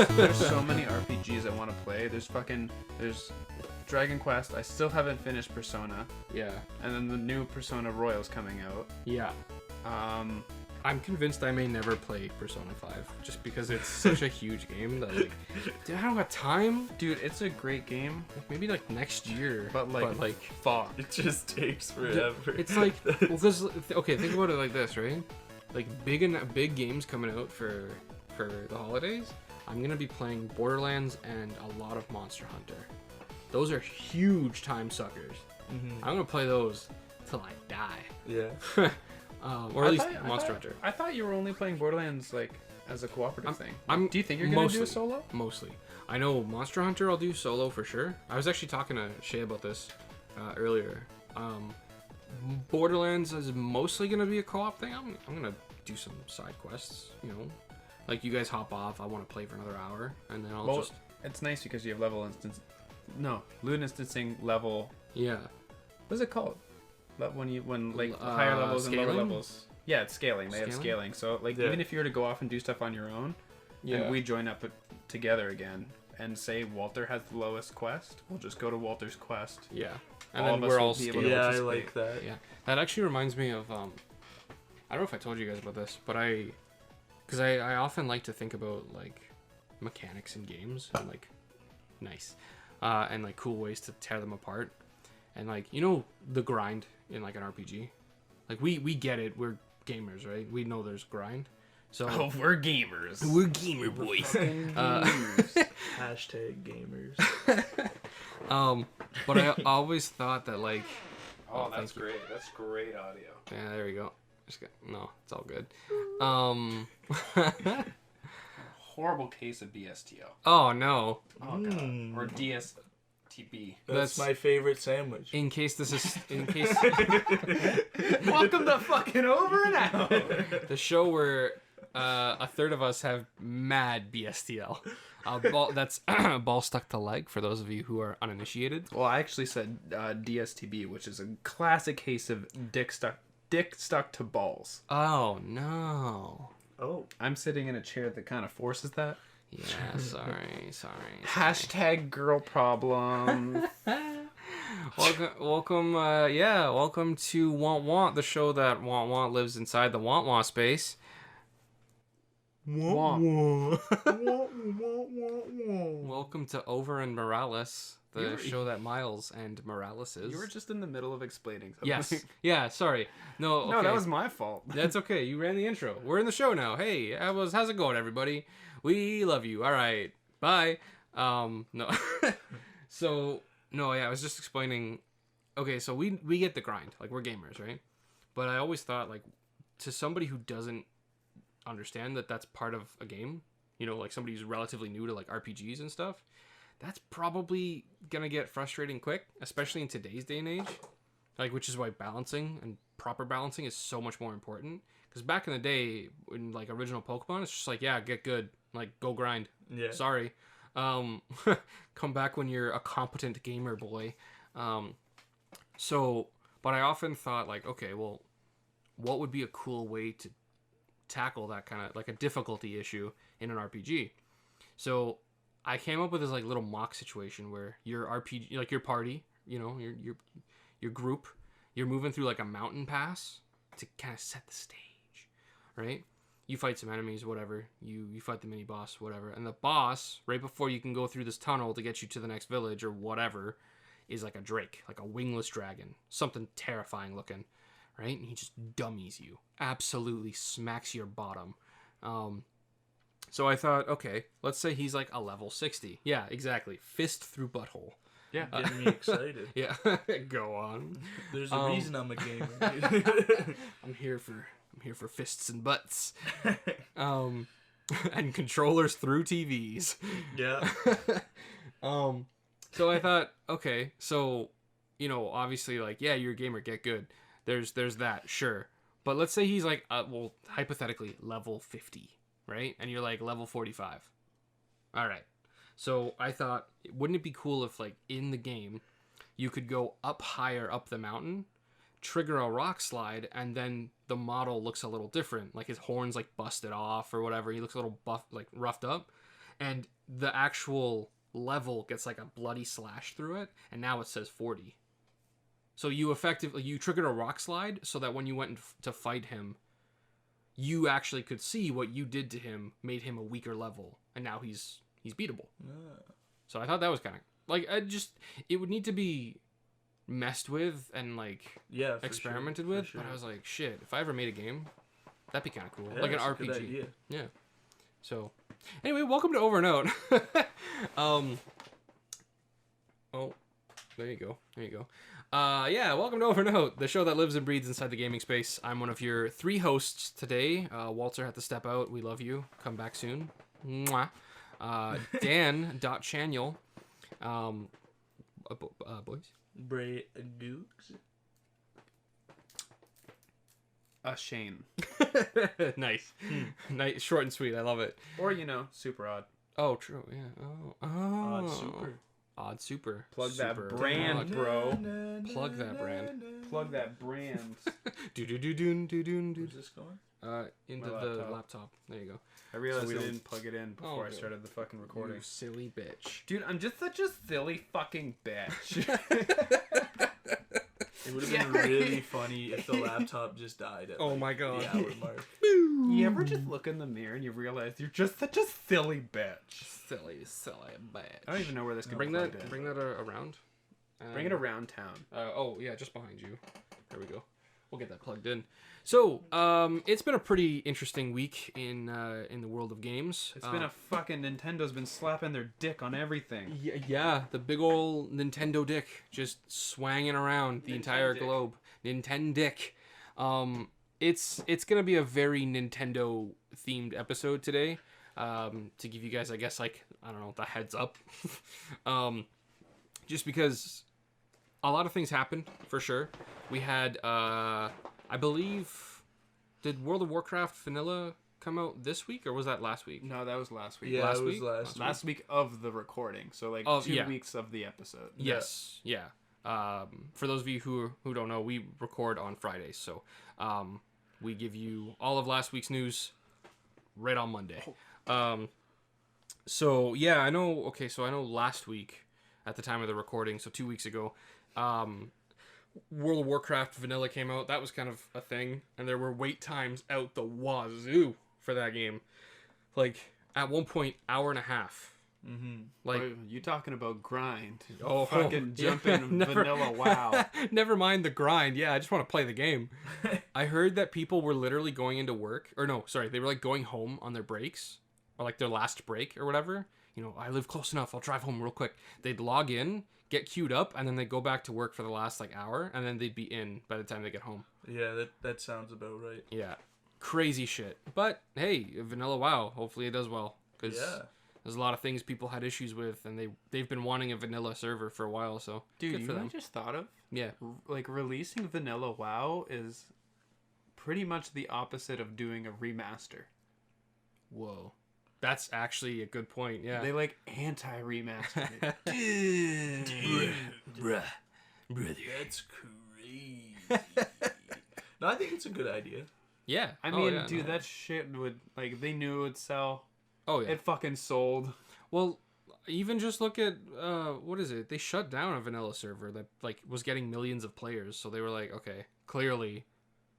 there's so many RPGs I want to play. There's Dragon Quest. I still haven't finished Persona. Yeah. And then the new Persona Royal's coming out. Yeah. I'm convinced I may never play Persona 5 just because it's such a huge game that like, dude, I don't got time. Dude, it's a great game. Maybe like next year. But fuck. It just takes forever. It's like, well, because okay, think about it like this, right? Like big games coming out for the holidays. I'm gonna be playing Borderlands and a lot of Monster Hunter. Those are huge time suckers. I'm gonna play those till I die. Yeah. Or at least Monster Hunter. I thought you were only playing Borderlands like as a cooperative thing. Do you think you're mostly, gonna do a solo? Mostly. I know Monster Hunter I'll do solo for sure. I was actually talking to Shay about this earlier. Borderlands is mostly gonna be a co-op thing. I'm gonna do some side quests, you know. Like you guys hop off, I want to play for another hour, and then I'll just... It's nice because you have loot instancing level... Yeah. What's it called? When higher levels scaling? and lower levels. Yeah, it's scaling. They have scaling. So even if you were to go off and do stuff on your own, and we join up together again, and say Walter has the lowest quest, we'll just go to Walter's quest. Yeah. And then we're all able to I like that. Yeah. That actually reminds me of I don't know if I told you guys about this, but I often like to think about like mechanics in games and like nice and like cool ways to tear them apart. And like, you know, the grind in like an RPG, like we get it. We're gamers, right? We know there's grind. So we're gamers. We're gamer boys. Hashtag gamers. But I always thought that like. Oh, that's great. That's great audio. Yeah, there we go. No, it's all good. Horrible case of BSTO. Oh no. Oh god. Or DSTB. That's my favorite sandwich. In case this is Welcome to fucking Over and Out. The show where a third of us have mad BSTL. That's ball stuck to leg for those of you who are uninitiated. Well, I actually said DSTB, which is a classic case of dick stuck to balls. Oh no. Oh. I'm sitting in a chair that kind of forces that. Yeah, sorry. Hashtag girl problem. Welcome to Want, the show that Want lives inside the Want space. Welcome to Over and Morales, the show that Miles and Morales is. You were just in the middle of explaining something. Yes. Yeah, sorry. No, okay. No, that was my fault. That's okay. You ran the intro. We're in the show now. Hey, how's it going, everybody? We love you. All right. Bye. No. I was just explaining. Okay, so we get the grind. Like, we're gamers, right? But I always thought, like, to somebody who doesn't understand that that's part of a game, you know, like somebody who's relatively new to like RPGs and stuff, that's probably gonna get frustrating quick, especially in today's day and age, like, which is why balancing and proper balancing is so much more important. Because back in the day, in like original Pokemon, it's just like, yeah, get good, like, go grind. Yeah. Sorry. Come back when you're a competent gamer boy. But I often thought, like, okay, well, what would be a cool way to tackle that kind of like a difficulty issue in an RPG? So I came up with this like little mock situation where your RPG, like your party, you know, your group, you're moving through like a mountain pass to kind of set the stage, right? You fight some enemies, whatever. You fight the mini boss, whatever. And the boss, right before you can go through this tunnel to get you to the next village or whatever, is like a drake, like a wingless dragon, something terrifying looking, right? And he just dummies you, absolutely smacks your bottom. So I thought, okay, let's say he's like a level 60. Yeah, exactly. Fist through butthole. Yeah, getting me excited. Yeah, go on. There's a reason I'm a gamer. I'm here for fists and butts. And controllers through TVs. Yeah. So I thought, okay, so, you know, obviously, like, yeah, you're a gamer, get good. There's that, sure. But let's say he's like, well, hypothetically, level 50, right? And you're like level 45. All right. So I thought, wouldn't it be cool if, like, in the game, you could go up higher up the mountain, trigger a rock slide, and then the model looks a little different. Like, his horn's, like, busted off or whatever. He looks a little buff, like, roughed up. and the actual level gets like a bloody slash through it, and now it says 40. So you triggered a rock slide so that when you went to fight him, you actually could see what you did to him made him a weaker level, and now he's beatable. So I thought that was kind of like, it would need to be messed with and like experimented with. But I was like, shit, if I ever made a game, that'd be kind of cool, like an RPG. Good idea. Yeah. So anyway, welcome to Over and Out. Oh, there you go. Yeah, welcome to Over and Out, the show that lives and breathes inside the gaming space. I'm one of your 3 hosts today. Walter had to step out. We love you. Come back soon. Mwah. Dan.Chan, boys. BrayGoogz. Shane. Nice. Nice, short and sweet. I love it. Or, SuperOdd. Oh, true. Yeah. Oh. Odd Super. Plug Super. that brand, bro. Plug that brand. Plug that brand. Where's this going? Into the laptop. There you go. I realized I didn't plug it in before I started the fucking recording. You silly bitch. Dude, I'm just such a silly fucking bitch. It would have been really funny if the laptop just died at my god. the hour mark. You ever just look in the mirror and you realize you're just such a silly bitch? Silly bitch. I don't even know where this can bring that around. Bring it around town. Yeah, just behind you. There we go. We'll get that plugged in. So, it's been a pretty interesting week in the world of games. It's been a fucking Nintendo's been slapping their dick on everything. Yeah, the big old Nintendo dick just swanging around the entire globe. Nintendo dick. It's gonna be a very Nintendo themed episode today. To give you guys, I guess, like, I don't know, the heads up. Just because a lot of things happened, for sure. We had, I believe, did World of Warcraft Vanilla come out this week, or was that last week? No, that was last week. Yeah, last it was week? Last week of the recording. So, like, 2 weeks of the episode. Yes, yeah. For those of you who don't know, we record on Fridays, so we give you all of last week's news right on Monday. So, yeah, I know, okay, so I know last week, at the time of the recording, so 2 weeks ago, World of Warcraft Vanilla came out. That was kind of a thing, and there were wait times out the wazoo for that game. Like, at one point, hour and a half. Mm-hmm. Like, you talking about grind? Fucking jump in Vanilla WoW. Never mind the grind. Yeah, I just want to play the game. I heard that people were literally going into work, or no, sorry, they were like going home on their breaks, or like their last break or whatever. I live close enough. I'll drive home real quick. They'd log in, get queued up, and then they'd go back to work for the last like hour, and then they'd be in by the time they get home. Yeah, that sounds about right. Yeah, crazy shit. But hey, Vanilla WoW. Hopefully it does well, because there's a lot of things people had issues with, and they've been wanting a vanilla server for a while. So dude, good for them. I just thought of yeah, like releasing Vanilla WoW is pretty much the opposite of doing a remaster. Whoa. That's actually a good point, yeah. They like anti-remastered it. Bruh. Brother. That's crazy. No, I think it's a good idea. Yeah. I mean, dude, that shit would, like, they knew it would sell. Oh, yeah. It fucking sold. Well, even just look at, what is it? They shut down a vanilla server that, like, was getting millions of players. So they were like, okay, clearly,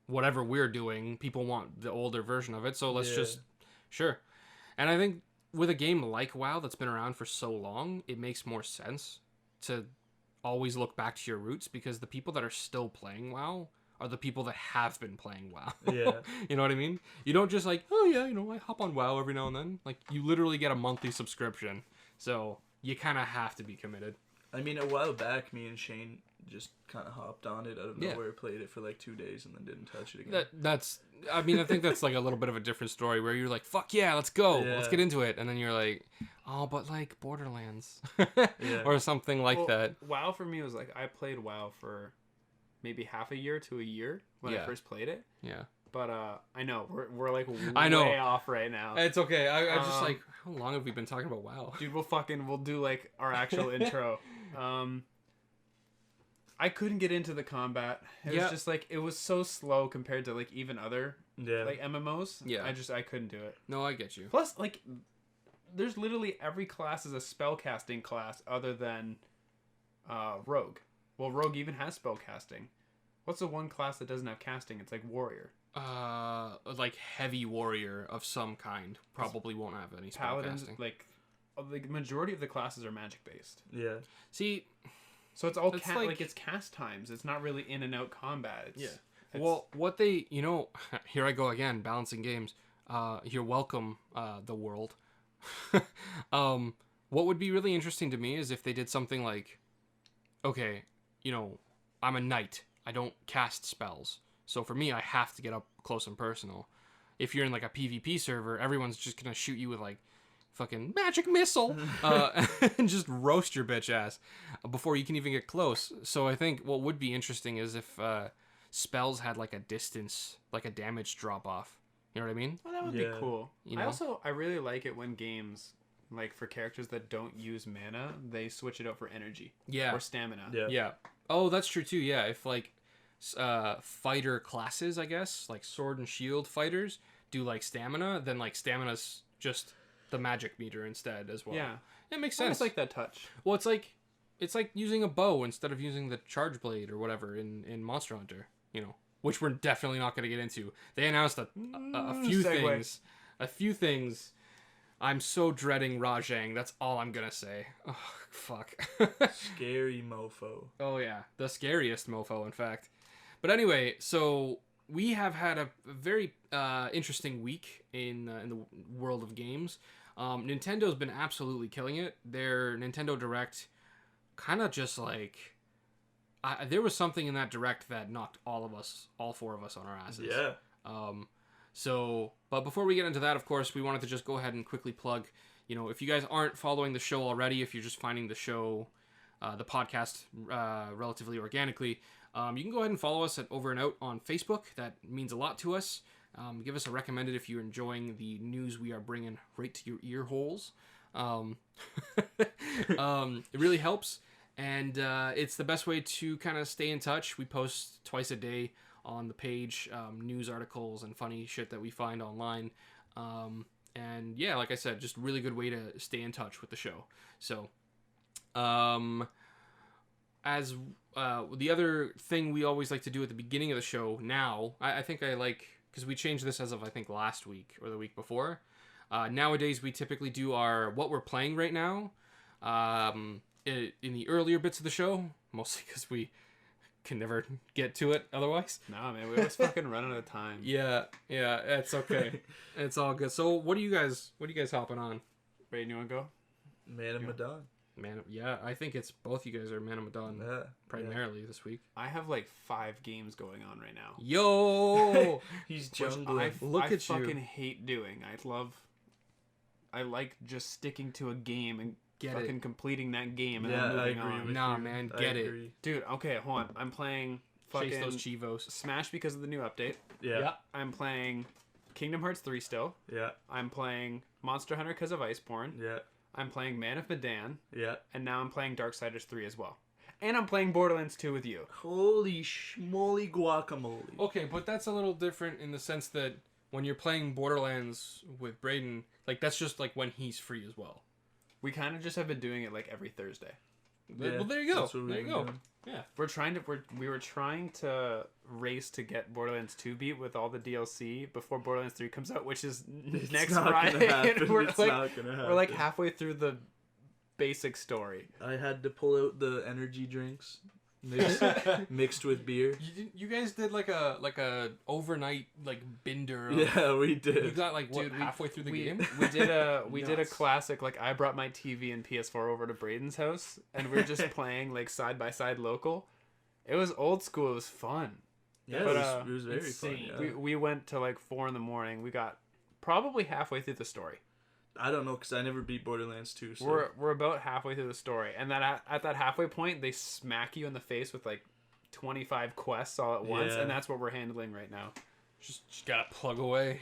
whatever we're doing, people want the older version of it. So let's just, sure. And I think with a game like WoW that's been around for so long, it makes more sense to always look back to your roots, because the people that are still playing WoW are the people that have been playing WoW. Yeah. You know what I mean? You don't just like, oh yeah, I hop on WoW every now and then. Like, you literally get a monthly subscription. So you kind of have to be committed. I mean, a while back, me and Shane just kind of hopped on it out of nowhere, played it for like 2 days, and then didn't touch it again. I think that's like a little bit of a different story, where you're like, fuck yeah, let's go. Let's get into it. And then you're like, oh, but like Borderlands. Or something like that. WoW for me was like, I played WoW for maybe half a year to a year when I first played it. Yeah. But I know we're like way off right now. It's okay. I just like, how long have we been talking about WoW? Dude, we'll do like our actual intro. I couldn't get into the combat. It was just like, it was so slow compared to like even other like MMOs. Yeah. I couldn't do it. No, I get you. Plus, like, there's literally every class is a spellcasting class other than rogue. Well, rogue even has spellcasting. What's the one class that doesn't have casting? It's like warrior. Like heavy warrior of some kind probably won't have any Paladins, spellcasting. like the majority of the classes are magic based. Yeah. See, so it's all like it's cast times. It's not really in and out combat. It's, well, what they, here I go again, balancing games. You're welcome, the world. What would be really interesting to me is if they did something like, okay, I'm a knight. I don't cast spells. So for me, I have to get up close and personal. If you're in like a PvP server, everyone's just going to shoot you with like fucking magic missile and just roast your bitch ass before you can even get close. So I think what would be interesting is if spells had like a distance, like a damage drop off. You know what I mean? Well, that would be cool. You know? I really like it when games, like for characters that don't use mana, they switch it out for energy. Yeah. Or stamina. Yeah. Oh, that's true too. Yeah. If like fighter classes, I guess, like sword and shield fighters do like stamina, then like stamina's just the magic meter instead as well. Yeah. It makes sense. It's like that touch. Well, it's like using a bow instead of using the charge blade or whatever in Monster Hunter, which we're definitely not going to get into. They announced a few things. A few things. I'm so dreading Rajang. That's all I'm going to say. Oh, fuck. Scary mofo. Oh, yeah. The scariest mofo, in fact. But anyway, so we have had a very interesting week in the world of games. Nintendo's been absolutely killing it. Their Nintendo Direct kind of just like... there was something in that Direct that knocked all four of us on our asses. Yeah. But before we get into that, of course, we wanted to just go ahead and quickly plug, if you guys aren't following the show already, if you're just finding the show, the podcast relatively organically, you can go ahead and follow us at Over and Out on Facebook. That means a lot to us. Give us a recommended if you're enjoying the news we are bringing right to your ear holes. It really helps. And it's the best way to kind of stay in touch. We post twice a day on the page, news articles and funny shit that we find online. And yeah, like I said, just really good way to stay in touch with the show. So, as the other thing we always like to do at the beginning of the show now, I think I like, because we changed this as of, I think, last week or the week before. Nowadays, we typically do our what we're playing right now in the earlier bits of the show, mostly because we can never get to it otherwise. No, man, we always fucking run out of time. Yeah, it's okay. It's all good. So what are you guys hopping on? Braydon, you want to go? Man of Madan. Yeah, I think it's both you guys are Man of Madan primarily this week. I have like 5 games going on right now. Yo! He's jungling. Look at you. I fucking hate doing. I like just sticking to a game and completing that game and then moving on. Nah, man, get it. Dude, okay, hold on. I'm playing fucking Chase those Chivos. Smash because of the new update. Yeah. I'm playing Kingdom Hearts 3 still. Yeah. I'm playing Monster Hunter because of Iceborne. Yeah. I'm playing Man of Medan. Yeah. And now I'm playing Darksiders 3 as well. And I'm playing Borderlands 2 with you. Holy schmoly guacamole. Okay, but that's a little different in the sense that when you're playing Borderlands with Braydon, like that's just like when he's free as well. We kind of just have been doing it like every Thursday. Yeah, well, there you go. There you go. Doing. Yeah. We were trying to race to get Borderlands 2 beat with all the DLC before Borderlands 3 comes out, which is next Friday. And we're like halfway through the basic story. I had to pull out the energy drinks mixed with beer. You guys did like a overnight like bender. Yeah, we did. You got like halfway through the game. We did a classic. Like I brought my TV and PS4 over to Braydon's house, and we were just playing like side by side local. It was old school. It was fun. Yeah, but, it was very fun. Yeah. We went to like 4 a.m. We got probably halfway through the story. I don't know because I never beat Borderlands 2. So. We're about halfway through the story, and then at that halfway point, they smack you in the face with like 25 quests all at once, and that's what we're handling right now. Just gotta plug away.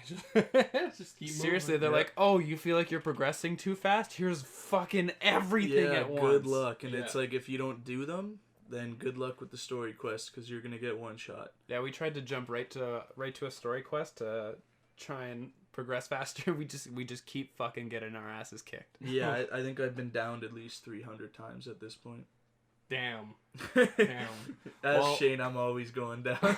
Just keep Seriously, moving. they're like, oh, you feel like you're progressing too fast? Here's fucking everything at once. Good luck. And it's like if you don't do them, then good luck with the story quest because you're gonna get one shot. Yeah, we tried to jump right to a story quest to try and progress faster. We just keep fucking getting our asses kicked. Yeah, I think I've been downed at least 300 times at this point. Damn. As Shane, I'm always going down.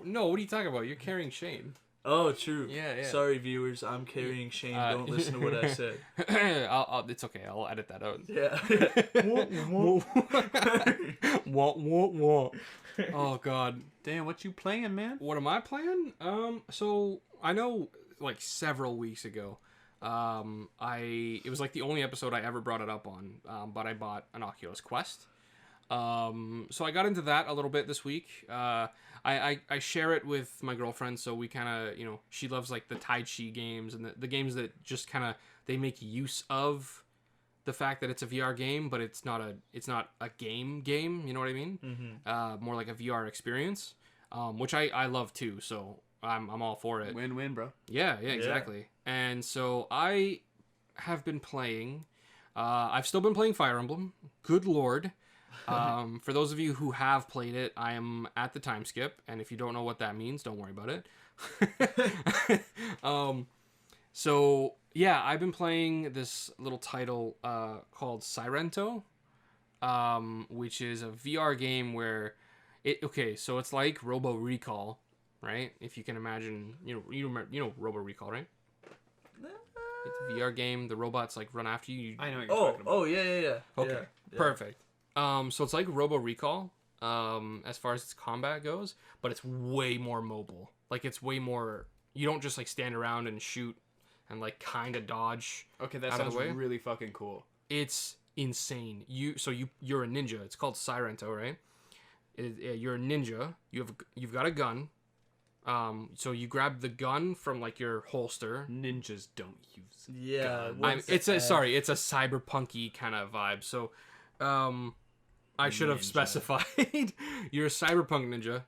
No, what are you talking about? You're carrying Shane. Oh, true. Yeah. Sorry, viewers. I'm carrying Shane. Don't listen to what I said. It's okay. I'll edit that out. Yeah. Oh, God. Damn, what you playing, man? What am I playing? So I know, like, several weeks ago, it was like the only episode I ever brought it up on, but I bought an Oculus Quest. So I got into that a little bit this week. I share it with my girlfriend, so we kind of, she loves like the Tai Chi games and the games that just kind of, they make use of the fact that it's a VR game, but it's not a game, you know what I mean? Mm-hmm. More like a VR experience, which I love too, so I'm all for it. Win-win, bro. Yeah, exactly. And so I have been playing, I've still been playing Fire Emblem. Good Lord. For those of you who have played it, I am at the time skip, and if you don't know what that means, don't worry about it. So yeah, I've been playing this little title called Sirento, which is a VR game where so it's like Robo Recall, right? If you can imagine, you know Robo Recall, right? It's a VR game. The robots like run after you. I know what you're talking about. Oh, yeah. Okay, yeah. Perfect. So it's like Robo Recall, as far as its combat goes, but it's way more mobile. Like it's way more. You don't just like stand around and shoot and like kind of dodge. Okay, that sounds really fucking cool. It's insane. You're a ninja. It's called Sirento, right? You're a ninja. You've got a gun. So you grab the gun from like your holster. Ninjas don't use guns. It's a cyberpunky kind of vibe. So, I should have specified. You're a cyberpunk ninja.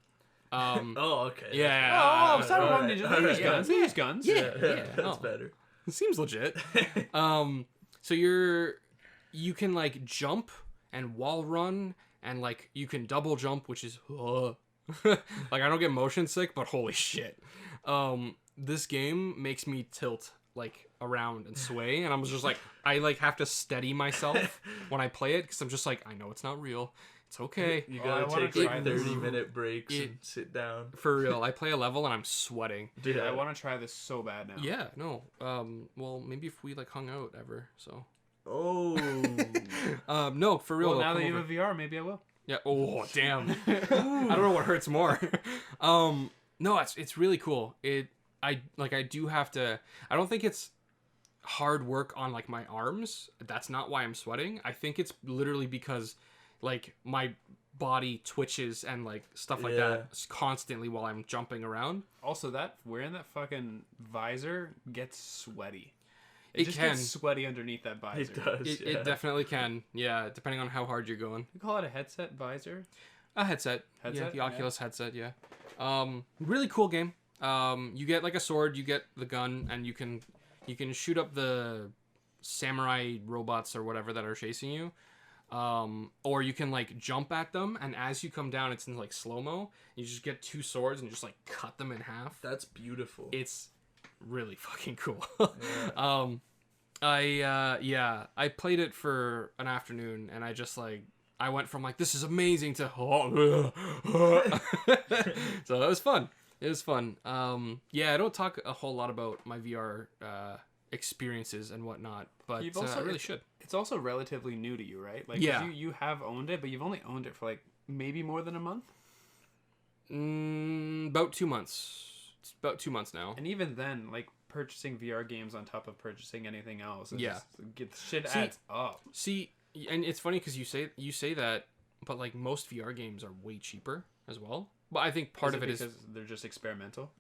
Okay. Yeah. Cyberpunk ninja. They use guns. They use guns. Yeah. That's better. It seems legit. So you can like jump and wall run, and like you can double jump, which is like I don't get motion sick, but holy shit. This game makes me tilt like around and sway, and I'm just like I like have to steady myself when I play it because I'm just like I know it's not real. It's okay. You gotta take like 30-minute breaks and sit down. For real, I play a level and I'm sweating. Dude, I want to try this so bad now. Yeah, no. Well, maybe if we like hung out ever. So. Oh. No, for real. Well, now that you have VR, maybe I will. Yeah. Oh, damn. I don't know what hurts more. No, it's really cool. I do have to. I don't think it's hard work on like my arms. That's not why I'm sweating. I think it's literally because like my body twitches and like stuff like that constantly while I'm jumping around. Also, that wearing that fucking visor gets sweaty. It just can gets sweaty underneath that visor. It does. It definitely can. Yeah, depending on how hard you're going. You call it a headset visor? A headset. Yeah, the Oculus headset. Yeah. Really cool game. You get like a sword, you get the gun, and you can shoot up the samurai robots or whatever that are chasing you. Or you can like jump at them, and as you come down, it's in like slow-mo. You just get two swords and just like cut them in half. That's beautiful. It's really fucking cool. Yeah. I played it for an afternoon, and I went from like this is amazing to so it was fun. I don't talk a whole lot about my VR experiences and whatnot, but I really should. It's also relatively new to you, right? Like, you have owned it, but you've only owned it for like maybe more than a month. About 2 months. It's about 2 months now. And even then, like purchasing VR games on top of purchasing anything else, shit adds up. See, and it's funny because you say that, but like most VR games are way cheaper as well. But I think part of it is because they're just experimental.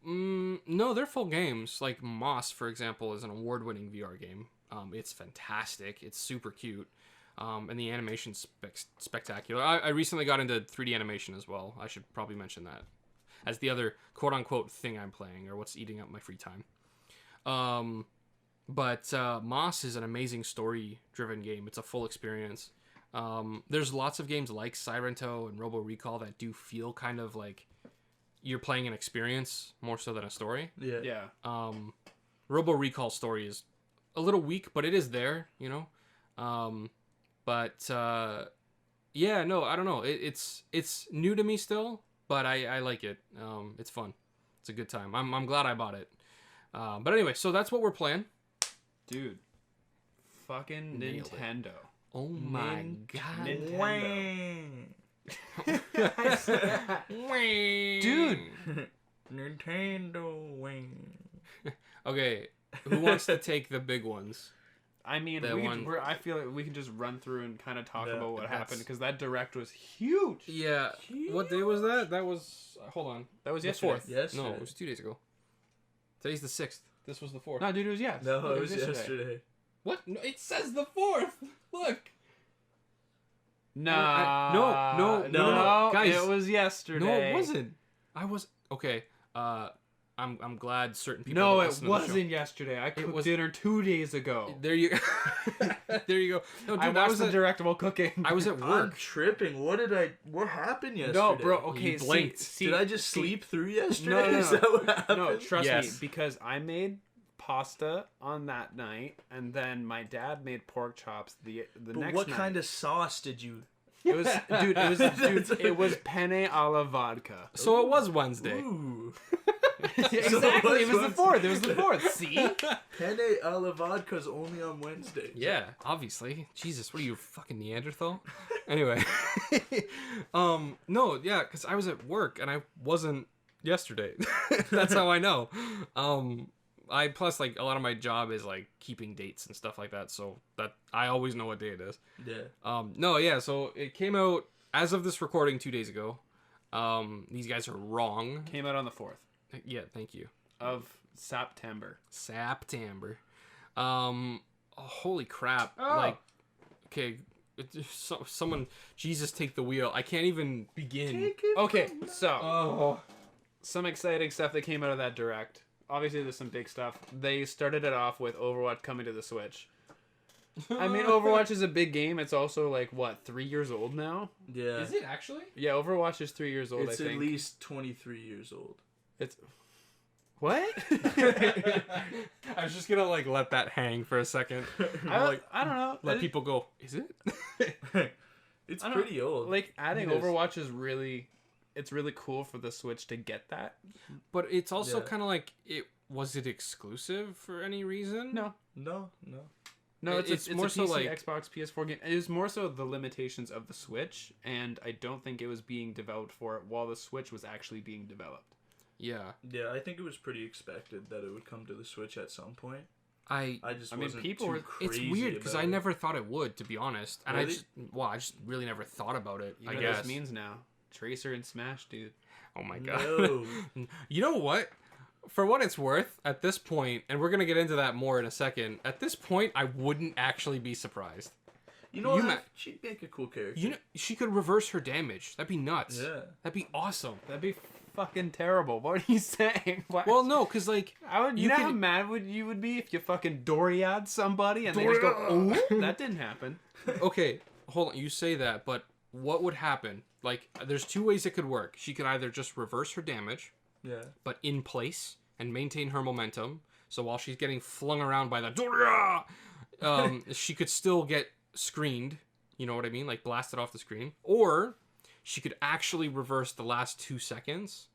No, they're full games. Like Moss, for example, is an award-winning VR game. It's fantastic. It's super cute. And the animation's spectacular. I recently got into 3D animation as well. I should probably mention that as the other quote-unquote thing I'm playing, or what's eating up my free time. But Moss is an amazing story-driven game. It's a full experience. There's lots of games like Sirento and Robo Recall that do feel kind of like you're playing an experience more so than a story. Yeah. Robo Recall story is a little weak, but it is there, you know. Yeah, no, I don't know. It's new to me still, but I like it. It's fun. It's a good time. I'm glad I bought it. But anyway, so that's what we're playing. Dude. Fucking Nailed it. Nintendo. Oh my god. Dude. Nintendo wing. Okay, who wants to take the big ones? I mean, I feel like we can just run through and kind of talk about what happened because that direct was huge. Yeah. Huge. What day was that? That was... hold on. That was the yesterday. 4th. Yesterday. No, it was 2 days ago. Today's the 6th. This was the 4th. No, dude, it was yes. No, it was yesterday. What? No, it says the 4th. Look. Nah. No, guys. It was yesterday. No, it wasn't. I was... Okay. I'm glad certain people... No, it wasn't yesterday. I cooked dinner 2 days ago. There you there you go. No, dude, I watched the direct while cooking. I was at work. I'm tripping. What happened yesterday? No, bro, okay, you blinked. Did I just sleep through yesterday? No. Is that what happened? No, trust Yes. me, because I made pasta on that night, and then my dad made pork chops the next night. What kind of sauce did you... It was, it was penne alla vodka. So it was Wednesday. Ooh. Exactly, it was the 4th. It was the 4th. See? Penne alla vodka's only on Wednesdays. Yeah, obviously. Jesus, what are you, fucking Neanderthal? Anyway. No, yeah, because I was at work and I wasn't yesterday. That's how I know. Plus, like, a lot of my job is, like, keeping dates and stuff like that, so that I always know what day it is. Yeah. No, yeah, so it came out, as of this recording, 2 days ago. These guys are wrong. Came out on the 4th. Yeah, thank you. Of September. Holy crap. Oh. Like, okay, someone, Jesus, take the wheel. I can't even begin. Okay, so, some exciting stuff that came out of that direct. Obviously, there's some big stuff. They started it off with Overwatch coming to the Switch. I mean, Overwatch is a big game. It's also, like, what, 3 years old now? Yeah. Is it actually? Yeah, Overwatch is 3 years old, It's I think. at least 23 years old. It's... What? I was just gonna, like, let that hang for a second. I don't know. Let people go, is it? It's pretty old. Like, adding Overwatch is really... It's really cool for the Switch to get that. But it's also kind of like, was it exclusive for any reason? No. No. No, it's more a so PC, like Xbox, PS4 game. It was more so the limitations of the Switch, and I don't think it was being developed for it while the Switch was actually being developed. Yeah. Yeah, I think it was pretty expected that it would come to the Switch at some point. I wasn't people too were... crazy. It's weird because I about it. never thought it would, to be honest. And Really? I just really never thought about it. You I know guess. what this means now. Tracer and Smash, dude. Oh my god. No. You know what? For what it's worth, at this point, and we're gonna get into that more in a second. At this point, I wouldn't actually be surprised. You know what? She'd make a cool character. You know, she could reverse her damage. That'd be nuts. Yeah. That'd be awesome. That'd be fucking terrible. What are you saying? What? Well, no, because like you know how mad you would be if you fucking Doriad somebody and they just go, oh, that didn't happen. Okay, hold on. You say that, but what would happen? Like, there's two ways it could work. She could either just reverse her damage, but in place and maintain her momentum. So while she's getting flung around by the Doria, she could still get screened. You know what I mean? Like blasted off the screen. Or she could actually reverse the last 2 seconds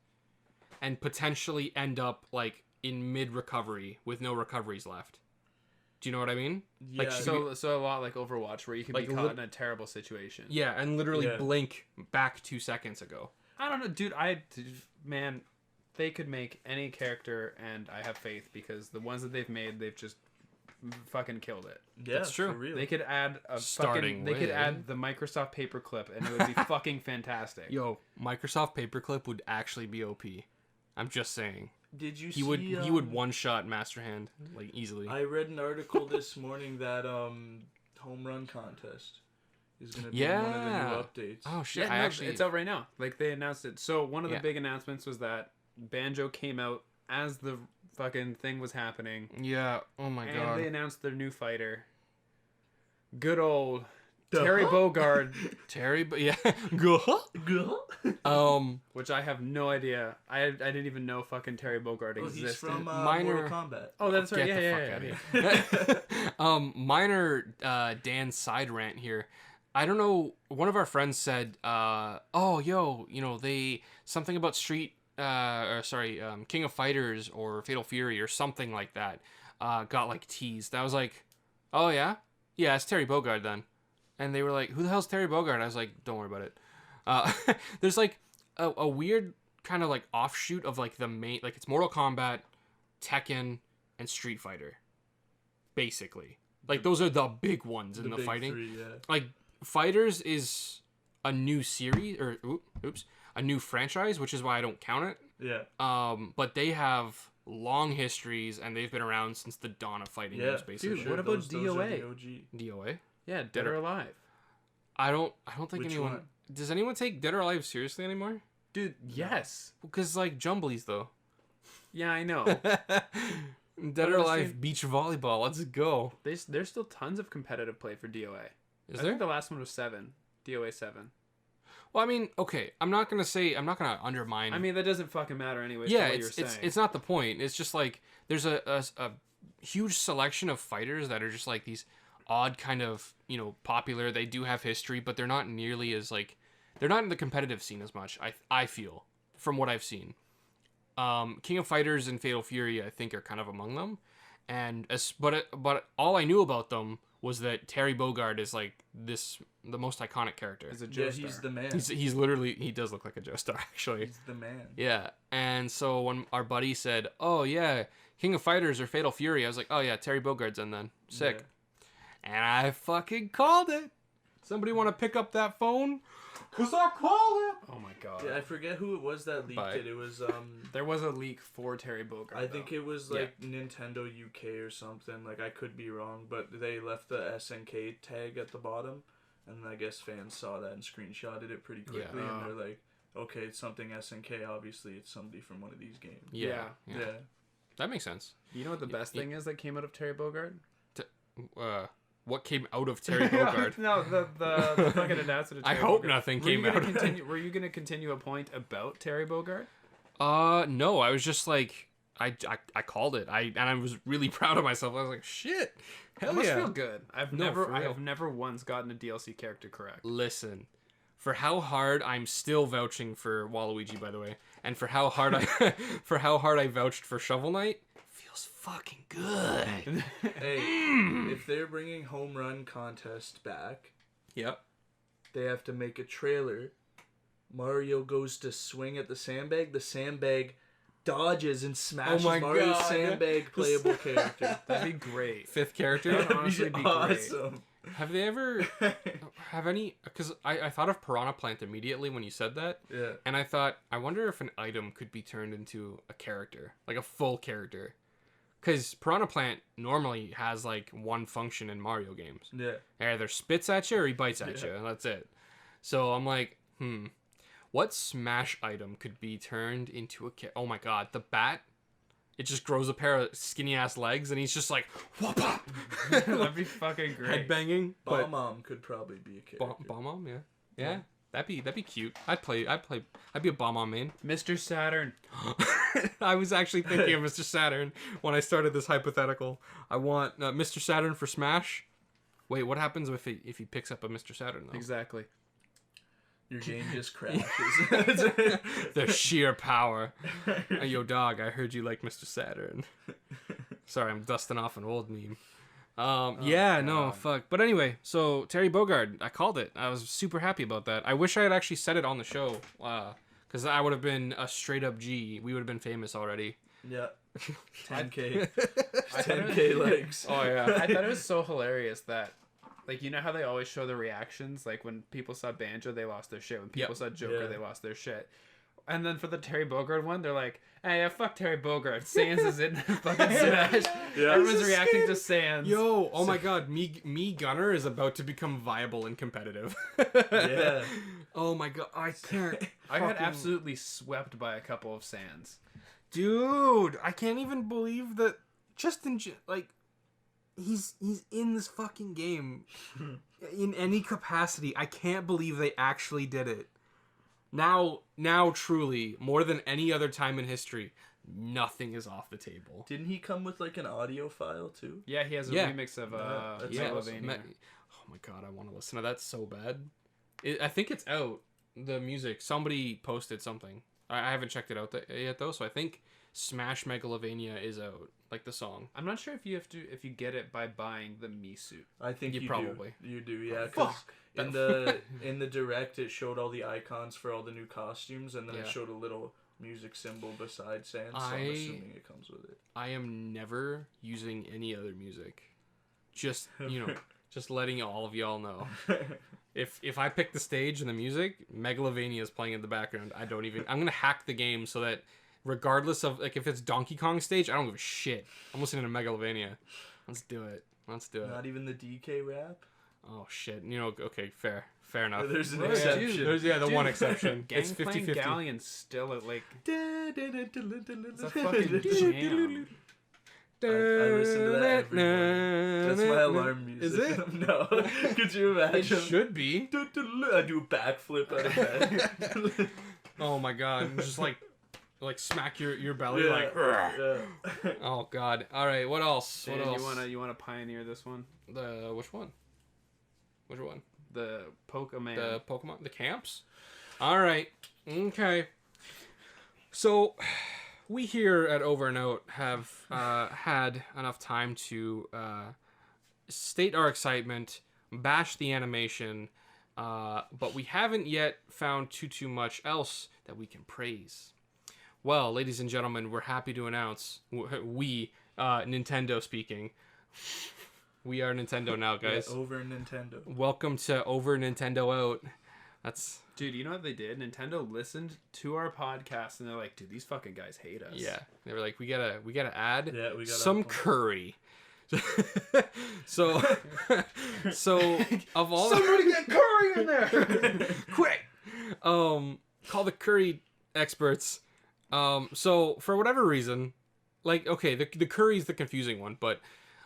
and potentially end up like in mid recovery with no recoveries left. Do you know what I mean? Yeah. Like so a lot like Overwatch, where you can be caught in a terrible situation. Yeah, and literally blink back 2 seconds ago. I don't know, dude. Man, they could make any character, and I have faith because the ones that they've made, they've just fucking killed it. Yeah, that's true. For real. They could add They could add the Microsoft paperclip, and it would be fucking fantastic. Yo, Microsoft paperclip would actually be OP. I'm just saying. Did you he see? He would one shot Master Hand like easily. I read an article this morning that home run contest is gonna be one of the new updates. Oh shit! Yeah, it's out right now. Like they announced it. So one of the big announcements was that Banjo came out as the fucking thing was happening. Yeah. Oh my god. And they announced their new fighter. Good old Terry Bogard. Yeah. Which I have no idea. I didn't even know fucking Terry Bogard existed. He's from Minor Mortal Kombat. Oh, that's right. Get the fuck out of here. Minor Dan side rant here. I don't know. One of our friends said, they something about King of Fighters or Fatal Fury or something like that got like teased. I was like, oh yeah, it's Terry Bogard then. And they were like, who the hell's Terry Bogard? I was like, don't worry about it. There's like a weird kind of like offshoot of like the main, like it's Mortal Kombat, Tekken, and Street Fighter. Basically. Like those are the big ones in the fighting. 3, yeah. Like Fighters is a new series, or a new franchise, which is why I don't count it. Yeah. But they have long histories and they've been around since the dawn of fighting games, basically. Dude, what about DOA? DOA? Yeah, Dead or Alive. I don't think Which anyone one? does anyone take Dead or Alive seriously anymore? Dude, yes. Because like Jumblies though. Yeah, I know. Dead or Alive beach volleyball. Let's go. There's still tons of competitive play for DOA. Is I there? think the last one was 7. DOA 7. Well, I mean, okay. I'm not gonna undermine. I mean, that doesn't fucking matter anyway. Yeah, what you're saying. it's not the point. It's just like there's a huge selection of fighters that are just like these odd kind of, popular. They do have history, but they're not nearly as like, they're not in the competitive scene as much. I feel from what I've seen. King of Fighters and Fatal Fury, I think, are kind of among them, but all I knew about them was that Terry Bogard is like the most iconic character. He's a Joe Star. He's the man. He's literally, he does look like a Joe Star actually. He's the man. Yeah, and so when our buddy said, "Oh yeah, King of Fighters or Fatal Fury," I was like, "Oh yeah, Terry Bogard's in then. Sick." Yeah. And I fucking called it. Somebody want to pick up that phone? Cause I called it. Oh my god. Yeah, I forget who it was that leaked it. It was There was a leak for Terry Bogard. I think it was like Nintendo UK or something. Like I could be wrong, but they left the SNK tag at the bottom, and I guess fans saw that and screenshotted it pretty quickly, and they're like, "Okay, it's something SNK. Obviously, it's somebody from one of these games." Yeah. That makes sense. You know what the best thing is that came out of Terry Bogard? What came out of Terry Bogard? No, the fucking announcement. I hope nothing came out of it. Were you gonna continue a point about Terry Bogard? No. I was just like, I called it. And I was really proud of myself. I was like, shit, hell It must yeah. feel good. I've never once gotten a DLC character correct. Listen, for how hard I'm still vouching for Waluigi, by the way, and for how hard I vouched for Shovel Knight. Fucking good. Hey, if they're bringing Home Run Contest back, yep, they have to make a trailer. Mario goes to swing at the sandbag dodges and smashes Mario's sandbag playable character. That'd be great. 5th character. That'd honestly be awesome. Great. Have they ever because I thought of Piranha Plant immediately when you said that. Yeah. And I thought, I wonder if an item could be turned into a character, like a full character. Because Piranha Plant normally has like one function in Mario games. Yeah. He either spits at you or he bites at you, and that's it. So I'm like, what Smash item could be turned into a oh my god, the bat? It just grows a pair of skinny ass legs, and he's just like, whoop up. That'd be fucking great. Headbanging. Bomb could probably be a character. Bomb, yeah. That'd be cute. I'd be a Bomb main. Mr. Saturn. I was actually thinking of Mr. Saturn when I started this hypothetical. I want Mr. Saturn for Smash. Wait, what happens if he picks up a Mr. Saturn though? Exactly. Your game just crashes. The sheer power. Yo, dog, I heard you like Mr. Saturn. Sorry, I'm dusting off an old meme. Fuck. But anyway, so Terry Bogard, I called it. I was super happy about that. I wish I had actually said it on the show, because I would have been a straight up G. We would have been famous already. Yeah. 10K. 10K legs. Oh yeah. I thought it was so hilarious that, like, you know how they always show the reactions? Like when people saw Banjo, they lost their shit. When people saw Joker, they lost their shit. And then for the Terry Bogard one, they're like, "Hey, fuck Terry Bogard. Sans is in fucking Smash." Yeah. Everyone's reacting to Sans. Yo, oh my god, me Gunner is about to become viable and competitive. Yeah. Oh my god, I can't. I got absolutely swept by a couple of Sans. Dude, I can't even believe that. Like, he's in this fucking game in any capacity. I can't believe they actually did it. Now truly, more than any other time in history, nothing is off the table. Didn't he come with like an audio file too? Yeah, he has a remix of Megalovania. Oh my god, I want to listen to that so bad. I think it's out. The music. Somebody posted something. I haven't checked it out yet though, so I think Smash Megalovania is out. Like the song. I'm not sure if you get it by buying the Mii suit. I think you probably do. You do, yeah. Because in the direct, it showed all the icons for all the new costumes, and then it showed a little music symbol beside Sans. So I'm assuming it comes with it. I am never using any other music. Just just letting all of y'all know. If I pick the stage and the music, Megalovania is playing in the background. I'm gonna hack the game so that regardless of like if it's Donkey Kong stage, I don't give a shit. I'm listening to Megalovania. Let's do it. Not even the DK rap? Oh shit. Okay, fair enough. There's an exception. There's the one exception. It's 50-50. Gallion's still at like It's a fucking jam. I listen to that every morning. That's my alarm music. Is it? No. Could you imagine? It should be. I do a backflip out of bed. Oh my god. Just like smack your belly Oh god. All right, what else? Dan, what else? You want to pioneer this one? Which one? Which one? The Pokemon. The Pokemon, the camps? All right. Okay. So we here at Over and Out have had enough time to state our excitement, bash the animation, but we haven't yet found too much else that we can praise. Well, ladies and gentlemen, we're happy to announce, Nintendo speaking, we are Nintendo now, guys. Yeah, Over Nintendo. Welcome to Over Nintendo Out. That's... Dude, you know what they did? Nintendo listened to our podcast and they're like, dude, these fucking guys hate us. Yeah. They were like, we gotta add we gotta some curry. so of all somebody get curry in there quick. Call the curry experts. So for whatever reason, like, okay, the curry's the confusing one, but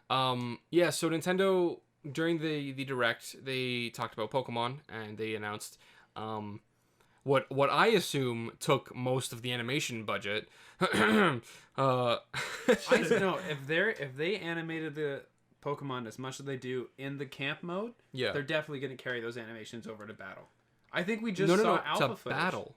so Nintendo during the Direct, they talked about Pokemon and they announced what I assume took most of the animation budget. I know if they animated the Pokemon as much as they do in the camp mode, they're definitely going to carry those animations over to battle. I think we just saw alpha footage. Battle.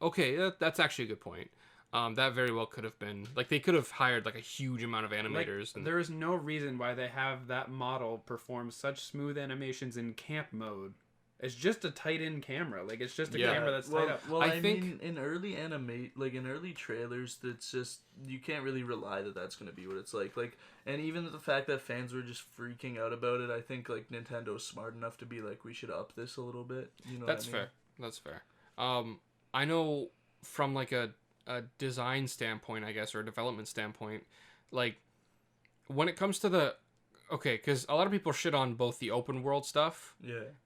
Okay, that's actually a good point. That very well could have been like they could have hired like a huge amount of animators. There is no reason why they have that model perform such smooth animations in camp mode. It's just a tight-in camera. Like it's just a camera that's tight up. Well, I mean, in early in early trailers, that's just you can't really rely that that's going to be what it's like. Like, and even the fact that fans were just freaking out about it, I think like Nintendo's smart enough to be like, we should up this a little bit. You know, that's fair. That's fair. I know from like a design standpoint, I guess, or a development standpoint, like when it comes to the because a lot of people shit on both the open world stuff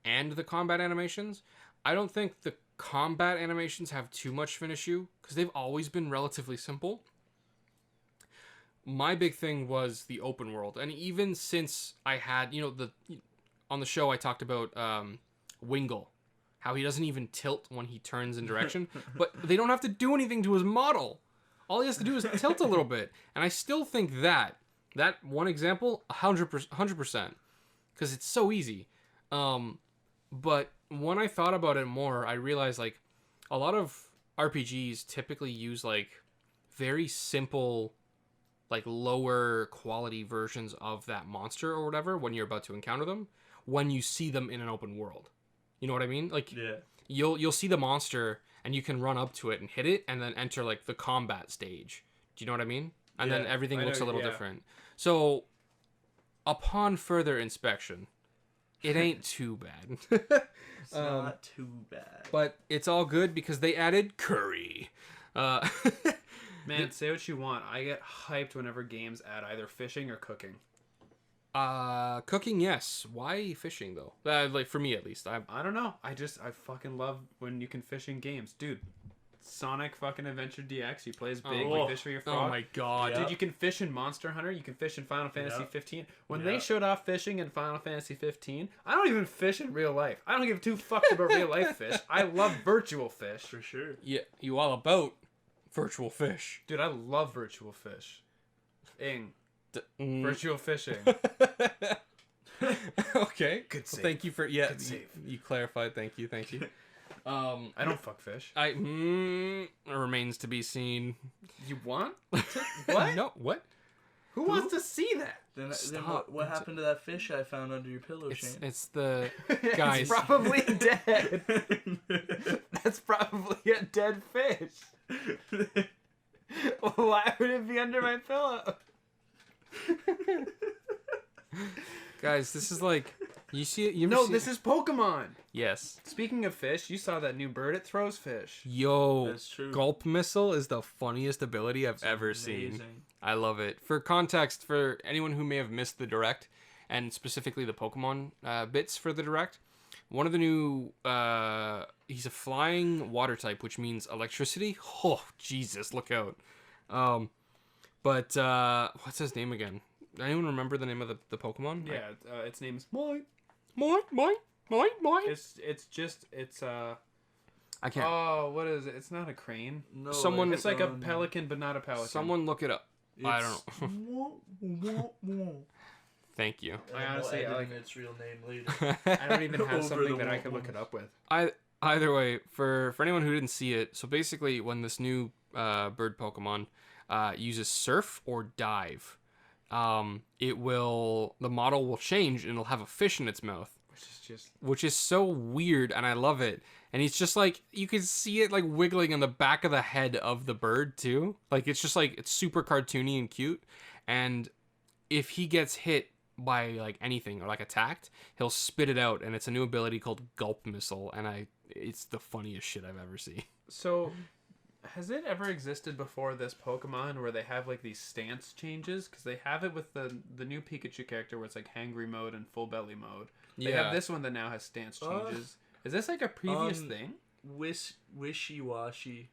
and the combat animations. I don't think the combat animations have too much of an issue because they've always been relatively simple. My big thing was the open world, and even since I had on the show I talked about Wingull, how he doesn't even tilt when he turns in direction, but they don't have to do anything to his model. All he has to do is tilt a little bit, and I still think that one example, 100%, because it's so easy. But when I thought about it more, I realized like a lot of RPGs typically use like very simple, like lower quality versions of that monster or whatever when you're about to encounter them, when you see them in an open world. You know what I mean? Like you'll see the monster and you can run up to it and hit it and then enter like the combat stage. Do you know what I mean? And then everything looks a little different. So upon further inspection, it ain't too bad. It's not too bad. But it's all good because they added curry. Man, say what you want. I get hyped whenever games add either fishing or cooking. Cooking, yes. Why fishing though? Like for me at least. I don't know. I fucking love when you can fish in games, dude. Sonic fucking Adventure DX. You play as big, you fish for your frog. Oh my god. Dude, you can fish in Monster Hunter. You can fish in Final Fantasy 15. When they Yeah. showed off fishing in Final Fantasy 15, I don't even fish in real life. I don't give two fucks about real life fish. I love virtual fish. For sure. Yeah, you all about virtual fish. Dude, I love virtual fish. Virtual fishing. Okay. Good Well, save. thank you for Good save. you clarified. Thank you. I don't fuck fish. It remains to be seen. You want? What? No, what? Who wants to see that? Then Stop. what happened to that fish I found under your pillow, Shane? It's the guys. It's probably dead. That's probably a dead fish. Why would it be under my pillow? Guys, this is like you see it. You This is Pokemon. Yes. Speaking of fish, you saw that new bird. It throws fish. Yo, That's true. Gulp Missile is the funniest ability I've ever seen. Amazing. I love it. For context, for anyone who may have missed the Direct, and specifically the Pokemon bits for the Direct, one of the new... he's a flying water type, which means electricity. Oh, Jesus, look out. But what's his name again? Anyone remember the name of the Pokemon? Yeah, its name's Moit. Moit. It's I can't. Oh, what is it? It's not a crane. No, Someone- It's like a pelican, but not a pelican. Someone look it up. I don't know. Thank you. I honestly, I I like. its real name later. I don't even have Over something the that I could wall. look it up with. Either way, for anyone who didn't see it, so basically when this new bird Pokemon uses Surf or Dive, the model will change and it'll have a fish in its mouth, which is so weird, and I love it. And he's just like, you can see it like wiggling on the back of the head of the bird too. Like it's just like, it's super cartoony and cute. And if he gets hit by like anything or like attacked, he'll spit it out, and it's a new ability called Gulp Missile, and it's the funniest shit I've ever seen. So, has it ever existed before this Pokemon where they have like these stance changes? Because they have it with the new Pikachu character where it's like hangry mode and full belly mode. They have this one that now has stance changes. Is this like a previous thing? Wishy-washy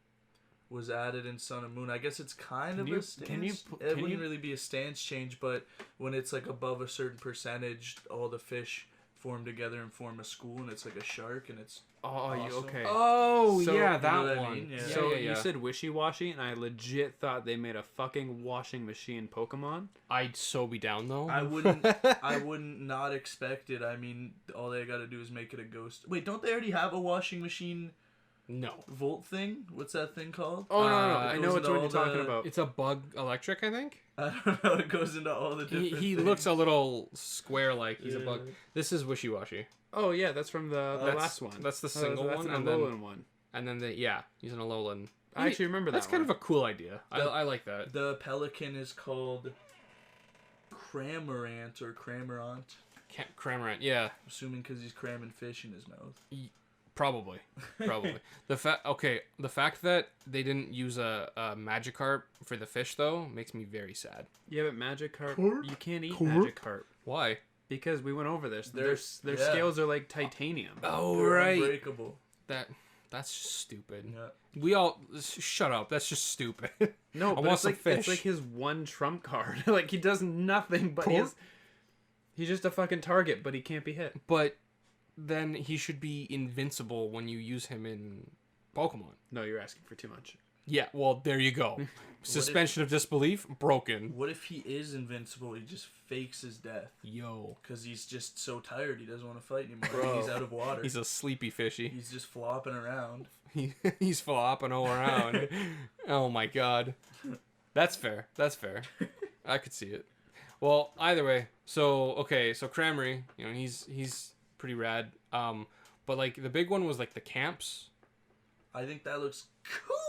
was added in Sun and Moon. I guess it's kind of a stance. It wouldn't really be a stance change, but when it's like above a certain percentage, all the fish form together and form a school, and it's like a shark, and it's awesome. Okay. Oh, So- yeah, You know that what I one. mean? Yeah. So yeah. you said wishy-washy, and I legit thought they made a fucking washing machine Pokemon. I'd so be down though. I wouldn't not expect it. I mean, all they gotta do is make it a ghost. Wait, don't they already have a washing machine No. Volt thing? What's that thing called? Oh, no. I I goes know which into one all you're talking the- about. It's a bug electric, I think. I don't know. It goes into all the different He things. looks a little square like he's a Yeah. bug. This is Wishy-Washy. Oh, yeah, that's from the That's- last one. that's the single that's one, an and then- Alolan one. And then he's an Alolan. I actually remember that That's kind of a cool idea. I like that. The pelican is called Cramorant or Cramorant. Cramorant, yeah. Assuming because he's cramming fish in his mouth. Probably. The fact that they didn't use a Magikarp for the fish though makes me very sad. Yeah, but Magikarp, Carp? you can't eat Carp? Magikarp. Why? Because we went over this. Their Yeah. scales are like titanium. Oh They're right. unbreakable. That's just stupid. Yeah. We all shut up. That's just stupid. No, I but want it's some like fish. it's like his one trump card. Like he does nothing, but he's just a fucking target, but he can't be hit. But then he should be invincible when you use him in Pokemon. No, you're asking for too much. Yeah, well, there you go. Suspension of disbelief broken. What if he is invincible? He just fakes his death Yo. because he's just so tired. He doesn't want to fight anymore. Bro. He's out of water. He's a sleepy fishy. He's just flopping around. He's flopping all around. Oh my god. That's fair. I could see it. Well, either way. So Cramorant, he's pretty rad. But like the big one was like the camps. I think that looks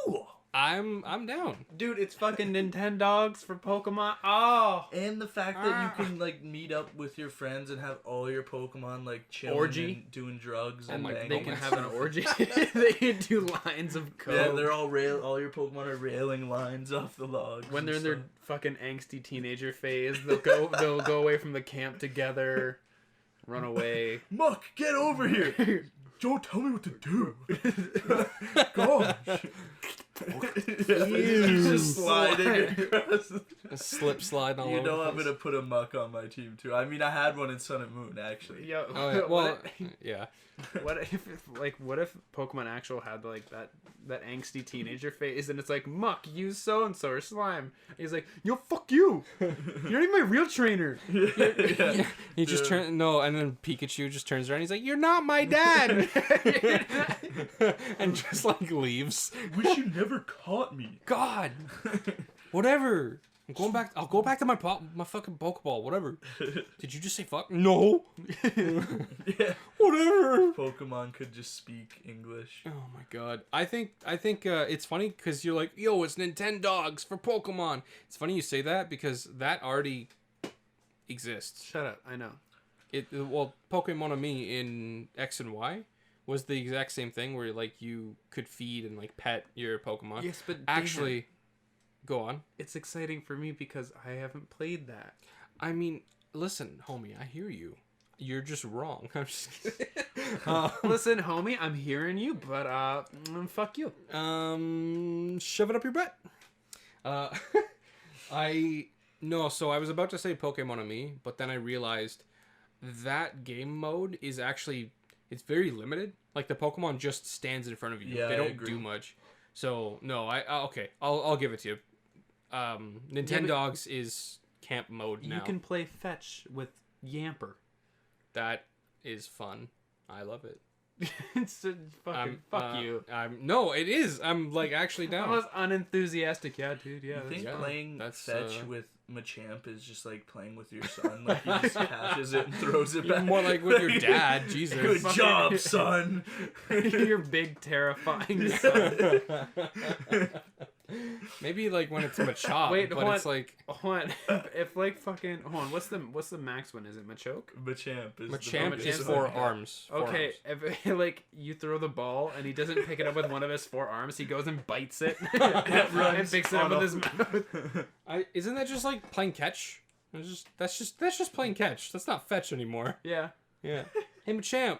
cool. I'm down. Dude, it's fucking Nintendogs for Pokemon. Oh, And the fact that you can like meet up with your friends and have all your Pokemon like chilling Orgy? and doing drugs and and like banging they can and have an stuff. orgy. They can do lines of code. Yeah, they're all all your Pokemon are railing lines off the logs. When they're in and their stuff. fucking angsty teenager phase, they'll go away from the camp together, run away. Muck, get over here! Joe, tell me what to do. Gosh. He's just sliding across. Slip slide all over. You know I'm gonna put a muck on my team too. I mean, I had one in Sun and Moon actually. Yo, Oh, yeah. Well, yeah. What if Pokemon Actual had like that angsty teenager phase, and it's like, Muck, use so and so or Slime. And he's like, yo, fuck you. You're not even my real trainer. Yeah. He just and then Pikachu just turns around. He's like, you're not my dad. And just like leaves. Wish you never caught me. God. Whatever. I'm going back. I'll go back to my fucking Pokeball. Whatever. Did you just say fuck? No. Yeah. Whatever. Pokemon could just speak English. Oh my god. I think it's funny because you're like, yo, it's Nintendogs for Pokemon. It's funny you say that because that already exists. Shut up. I know. Pokemonomi in X and Y was the exact same thing where like you could feed and like pet your Pokemon. Yes, but actually. Go on. It's exciting for me because I haven't played that. I mean, listen, homie, I hear you. You're just wrong. I'm just kidding. Listen, homie, I'm hearing you, but fuck you. Shove it up your butt. So I was about to say Pokemonomi, but then I realized that game mode is actually it's very limited. Like the Pokemon just stands in front of you. Yeah, they don't do much. So no, I'll give it to you. Nintendogs is camp mode now. You can play fetch with Yamper. That is fun. I love it. It's fucking fuck you. No, it is. I'm like actually down. I was unenthusiastic. Yeah, dude. Yeah. You think playing that's fetch with Machamp is just like playing with your son? Like he just catches it and throws it back. More like with your dad. Jesus. Good job, son. Your big terrifying son. Maybe like when it's Machop. Wait, but it's like hold on. If like fucking hold on, what's the max one? Is it Machoke? Machamp is 4 arms. Okay, if like you throw the ball and he doesn't pick it up with one of his 4 arms, he goes and bites it and picks it up with his mouth. Isn't that just like playing catch? That's just playing catch. That's not fetch anymore. Yeah. Yeah. Hey Machamp.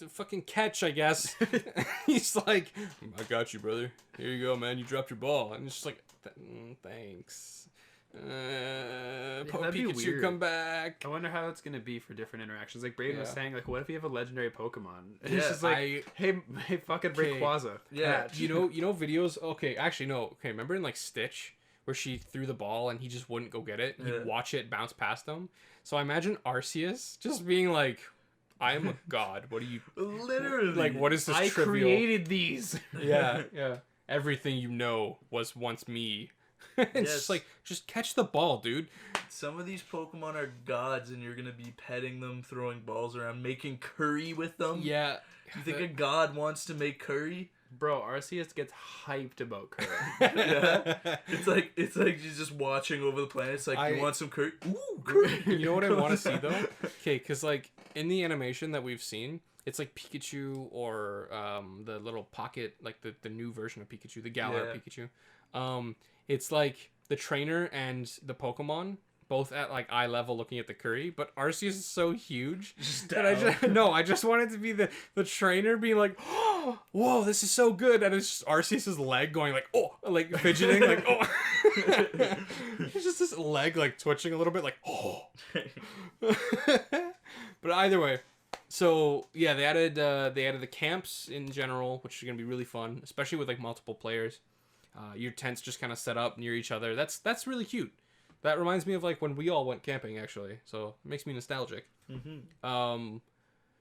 Fucking catch, I guess. He's like, I got you, brother. Here you go, man. You dropped your ball. And it's just like, thanks. Pikachu, come back. I wonder how it's gonna be for different interactions. Like Braydon was saying, like, what if you have a legendary Pokemon? And it's just like, hey, fucking Rayquaza. Yeah. You know videos. Okay, actually no. Okay, remember in like Stitch where she threw the ball and he just wouldn't go get it. You'd watch it bounce past him. So I imagine Arceus just being like, I am a god. What do you... Literally. Like, what is this I trivial... created these. Yeah. Everything you know was once me. It's just like, just catch the ball, dude. Some of these Pokemon are gods, and you're gonna be petting them, throwing balls around, making curry with them. Yeah. You think a god wants to make curry? Bro, Arceus gets hyped about curry. Yeah. It's like she's just watching over the planet. It's like, you want some curry? Ooh, curry. You know what I want to see, though? Okay, because, like, in the animation that we've seen, it's like Pikachu or the little pocket, like the new version of Pikachu, the Galar Pikachu. It's like the trainer and the Pokemon both at like eye level looking at the curry, but Arceus is so huge that I just wanted to be the trainer being like, oh, whoa, this is so good, and it's just Arceus's leg going like, oh, like fidgeting, like, oh. It's just this leg like twitching a little bit, like, oh. But either way, so yeah, they added the camps in general, which are gonna be really fun, especially with like multiple players. Your tents just kind of set up near each other. That's really cute. That reminds me of like when we all went camping, actually. So it makes me nostalgic. Mm-hmm.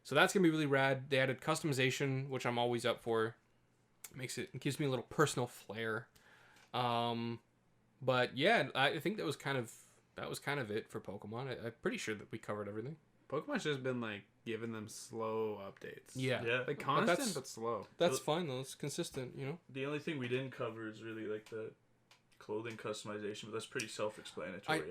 So that's gonna be really rad. They added customization, which I'm always up for. It gives me a little personal flair. But yeah, I think that was kind of it for Pokemon. I'm pretty sure that we covered everything. Pokemon's just been like giving them slow updates. Yeah. Like constant but slow. That's fine though. It's consistent, you know. The only thing we didn't cover is really like the clothing customization, but that's pretty self-explanatory.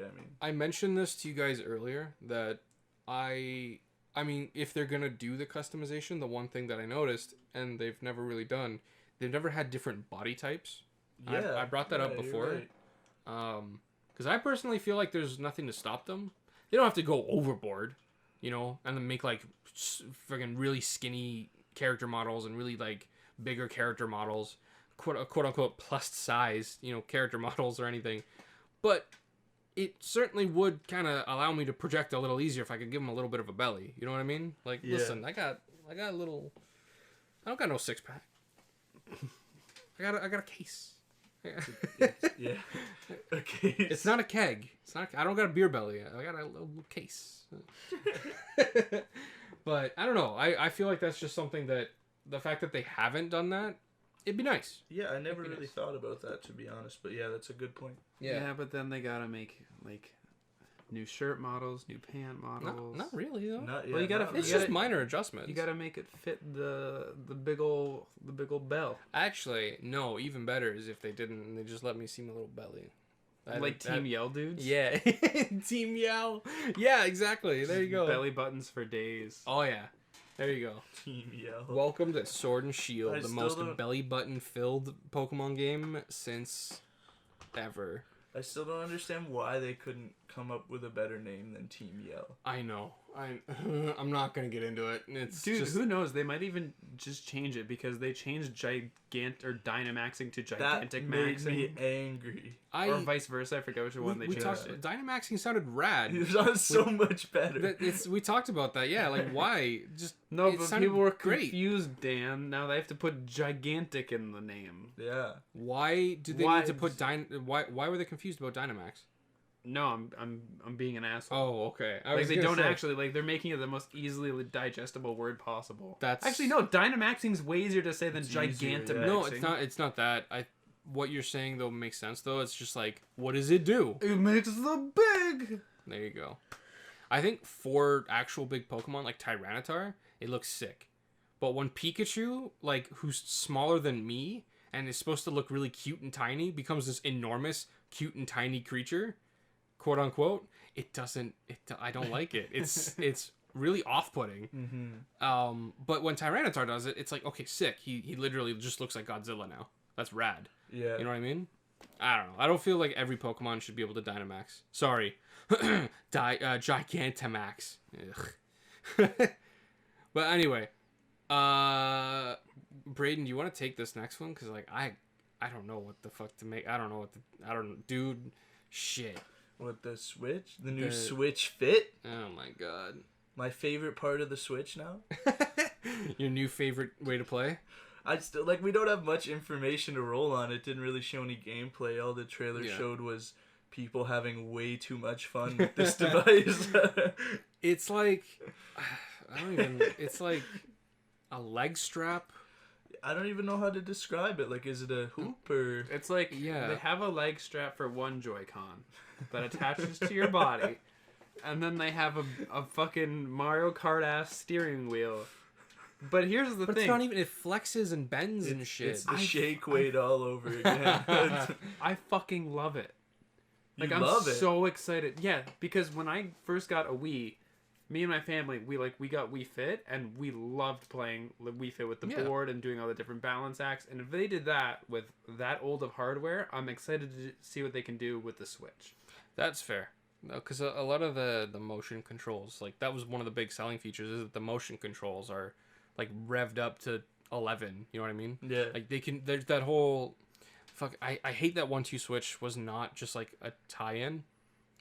I mentioned this to you guys earlier that I mean, if they're gonna do the customization, the one thing that I noticed, and they've never really done, they've never had different body types. Yeah, I brought that up before. Right. Because I personally feel like there's nothing to stop them. They don't have to go overboard, you know, and then make like friggin' really skinny character models and really like bigger character models, quote unquote plus size, you know, character models or anything. But it certainly would kind of allow me to project a little easier if I could give them a little bit of a belly. You know what I mean? Like, listen, I got a little. I don't got no 6-pack. I got a case. Yeah. A case. It's not a keg. It's not. I don't got a beer belly. I got a little case. But I don't know. I feel like that's just something that the fact that they haven't done that, it'd be nice. Yeah, I never really thought about that, to be honest. But yeah, that's a good point. Yeah, but then they gotta make like new shirt models, new pant models. Not really though. Well, you gotta. It's just minor adjustments. You gotta make it fit the big ol' bell. Actually, no. Even better is if they didn't. And they just let me see my little belly. Like Team Yell dudes. Yeah, Team Yell. Yeah, exactly. There you go. Belly buttons for days. Oh yeah. There you go. Team Yell. Welcome to Sword and Shield, the most belly button filled Pokemon game since ever. I still don't understand why they couldn't come up with a better name than Team Yell. I know. I'm not gonna get into it. It's Dude, just... who knows? They might even just change it because they changed Dynamaxing to Gigantic Maxing. Maxing. Made me angry. Or vice versa. I forget which one they changed it. Dynamaxing sounded rad. It was so much better. We talked about that. Yeah, like why? Just no, but people were confused, Dan. Now they have to put Gigantic in the name. Yeah. Why do they need to put Why were they confused about Dynamax? No, I'm being an asshole. Oh, okay. They don't actually they're making it the most easily digestible word possible. That's actually no. Dynamaxing's way easier to say than Gigantamaxing. No, it's not. It's not that. What you're saying though makes sense though. It's just like, what does it do? It makes the big. There you go. I think for actual big Pokemon like Tyranitar, it looks sick. But when Pikachu, like who's smaller than me and is supposed to look really cute and tiny, becomes this enormous, cute and tiny creature, quote unquote, I don't like it. It's really off-putting. Mm-hmm. But when Tyranitar does it, it's like, okay, sick. He literally just looks like Godzilla now. That's rad. Yeah. You know what I mean? I don't know. I don't feel like every Pokemon should be able to Dynamax. Sorry. Gigantamax. But anyway, Braydon, do you want to take this next one? Because like I don't know what the fuck to make. Dude, shit. What, the Switch? The new Switch Fit? Oh my god. My favorite part of the Switch now? Your new favorite way to play? We don't have much information to roll on. It didn't really show any gameplay. All the trailer showed was people having way too much fun with this device. It's like, it's like a leg strap. I don't even know how to describe it. Like, is it a hoop or? It's like, they have a leg strap for one Joy-Con that attaches to your body. And then they have a fucking Mario Kart ass steering wheel. But here's the thing. It's not even, it flexes and bends and shit. It's the shake weight all over again. I fucking love it. Like, I'm so excited. Yeah, because when I first got a Wii, me and my family, we got Wii Fit, and we loved playing Wii Fit with the board and doing all the different balance acts. And if they did that with that old of hardware, I'm excited to see what they can do with the Switch. That's fair. Because a lot of the motion controls, like, that was one of the big selling features, is that the motion controls are, like, revved up to 11. You know what I mean? Yeah. Like, there's that whole... I hate that 1-2 Switch was not just, like, a tie-in.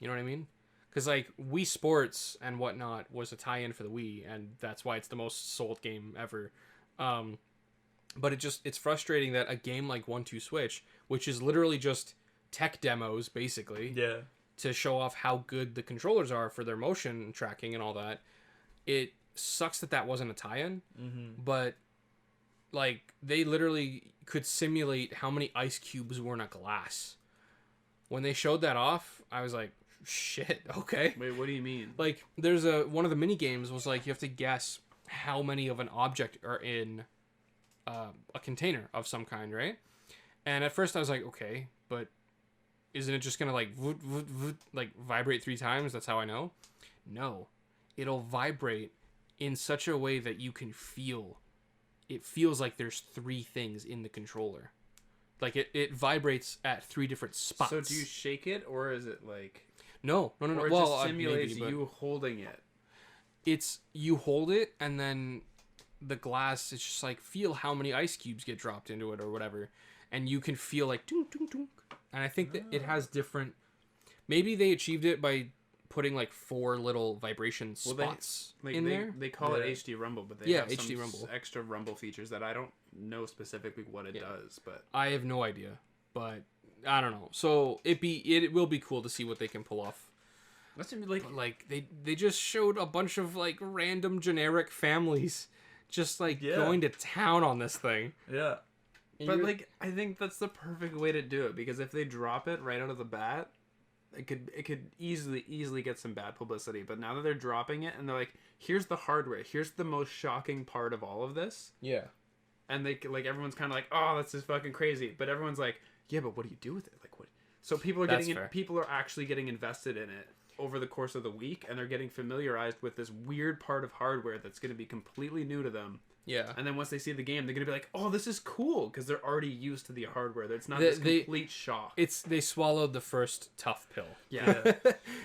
You know what I mean? Because, like, Wii Sports and whatnot was a tie-in for the Wii, and that's why it's the most sold game ever. But it's frustrating that a game like 1-2 Switch, which is literally just tech demos, basically, to show off how good the controllers are for their motion tracking and all that, it sucks that wasn't a tie-in. Mm-hmm. But, like, they literally could simulate how many ice cubes were in a glass. When they showed that off, I was like, shit, okay. Wait, what do you mean? Like, there's one of the mini games was like, you have to guess how many of an object are in a container of some kind, right? And at first I was like, okay, but isn't it just gonna like voot, voot, voot, like vibrate 3 times? That's how I know. No, it'll vibrate in such a way that you can feel. It feels like there's 3 things in the controller. Like it vibrates at 3 different spots. So do you shake it, or is it like? No. Or it well, just simulates maybe, you holding it. it's you hold it and then the glass, it's just like feel how many ice cubes get dropped into it or whatever, and you can feel like dunk, dunk, dunk. And I think that it has different. Maybe they achieved it by putting like 4 little vibration spots in there. They call it HD Rumble, but they have HD some Rumble. extra Rumble features that I don't know specifically what it does. But I have no idea, but I don't know. So it will be cool to see what they can pull off. That's like they just showed a bunch of like random generic families just like going to town on this thing. Yeah. But like I think that's the perfect way to do it, because if they drop it right out of the bat, it could easily get some bad publicity. But now that they're dropping it and they're like, here's the hardware, here's the most shocking part of all of this. Yeah. And they like everyone's kind of like, oh, that's just fucking crazy. But everyone's like, yeah, but what do you do with it? Like what? So people are people are actually getting invested in it over the course of the week, and they're getting familiarized with this weird part of hardware that's going to be completely new to them. Yeah. And then once they see the game, they're going to be like, oh, this is cool, because they're already used to the hardware. It's not this complete shock. They swallowed the first tough pill. Yeah.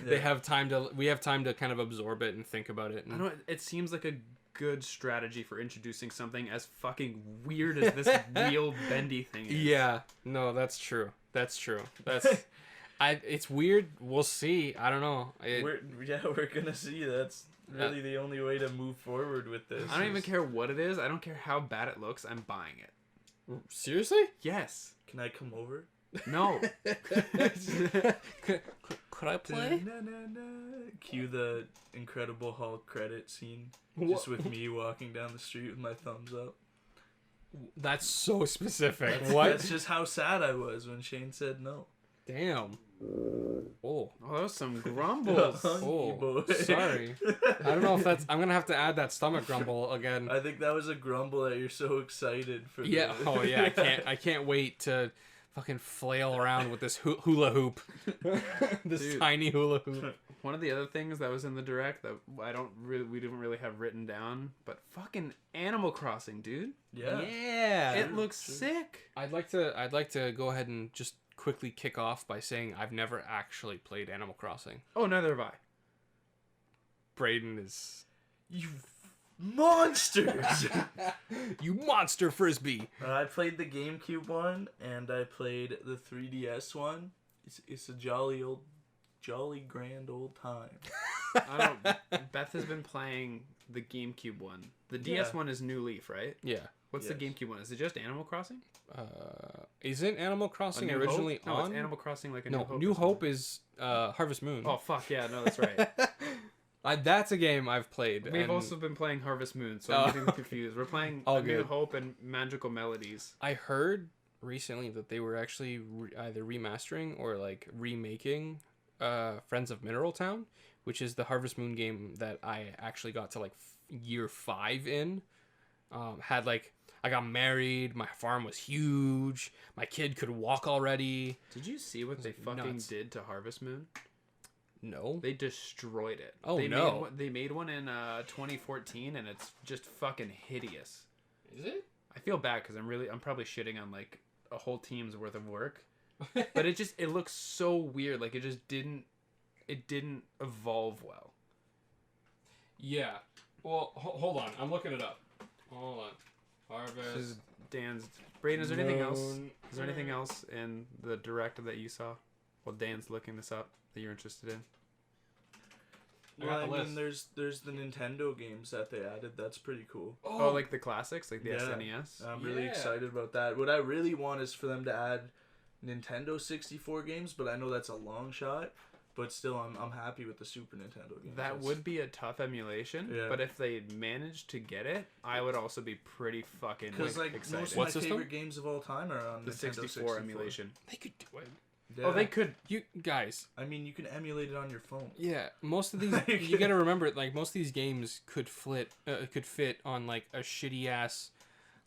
We have time to kind of absorb it and think about it. And... I don't know, it seems like a good strategy for introducing something as fucking weird as this wheel bendy thing is. Yeah. No, that's true. That's it's weird. We'll see. I don't know. We're gonna see. That's really the only way to move forward with this. I don't even care what it is. I don't care how bad it looks. I'm buying it. Seriously? Yes. Can I come over? No. Could I play? Cue the Incredible Hulk credit scene. Just with me walking down the street with my thumbs up. That's so specific. That's just how sad I was when Shane said no. Damn. Oh, that was some grumbles. Sorry. I don't know if that's. I'm gonna have to add that stomach grumble again. I think that was a grumble that you're so excited for. Yeah. Oh yeah. I can't wait to fucking flail around with this hula hoop. This tiny hula hoop. One of the other things that was in the direct that we didn't really have written down, but fucking Animal Crossing, dude. Yeah. It looks sick. I'd like to go ahead and just quickly kick off by saying I've never actually played Animal Crossing. Oh, neither have I. Braydon is... You monsters! You monster frisbee! I played the GameCube one, and I played the 3DS one. It's a jolly grand old time. I don't know. Beth has been playing the GameCube one. The DS one is New Leaf, right? Yeah. What's the GameCube one? Is it just Animal Crossing? Isn't Animal Crossing originally on? No, it's Animal Crossing like a New Hope. New Hope is Harvest Moon. Oh, fuck, yeah, no, that's right. That's a game I've played. We've also been playing Harvest Moon, so I'm getting confused. We're playing New Hope and Magical Melodies. I heard recently that they were actually either remastering or like remaking Friends of Mineral Town, which is the Harvest Moon game that I actually got to like year 5 in. Had like, I got married, my farm was huge, my kid could walk already. Did you see what they fucking did to Harvest Moon? No. They destroyed it. They made one in 2014, and it's just fucking hideous. Is it? I feel bad because I'm probably shitting on like a whole team's worth of work. But it looks so weird. Like it didn't evolve well. Yeah. Well, hold on. I'm looking it up. Hold on. Harvest. This is Dan's. Braydon, is there anything else? Is there anything else in the direct that you saw? Well, Dan's looking this up that you're interested in. Well, I mean, there's the Nintendo games that they added. That's pretty cool. Oh, like the classics, like the SNES. I'm really excited about that. What I really want is for them to add Nintendo 64 games, but I know that's a long shot. But still, I'm happy with the Super Nintendo games. That would be a tough emulation, but if they managed to get it, I would also be pretty fucking excited. Most of my favorite games of all time are on the Nintendo 64 emulation. They could do it. Yeah. Oh, they could. You guys. I mean, you can emulate it on your phone. Yeah, most of these you got to remember, like most of these games could fit on like a shitty ass.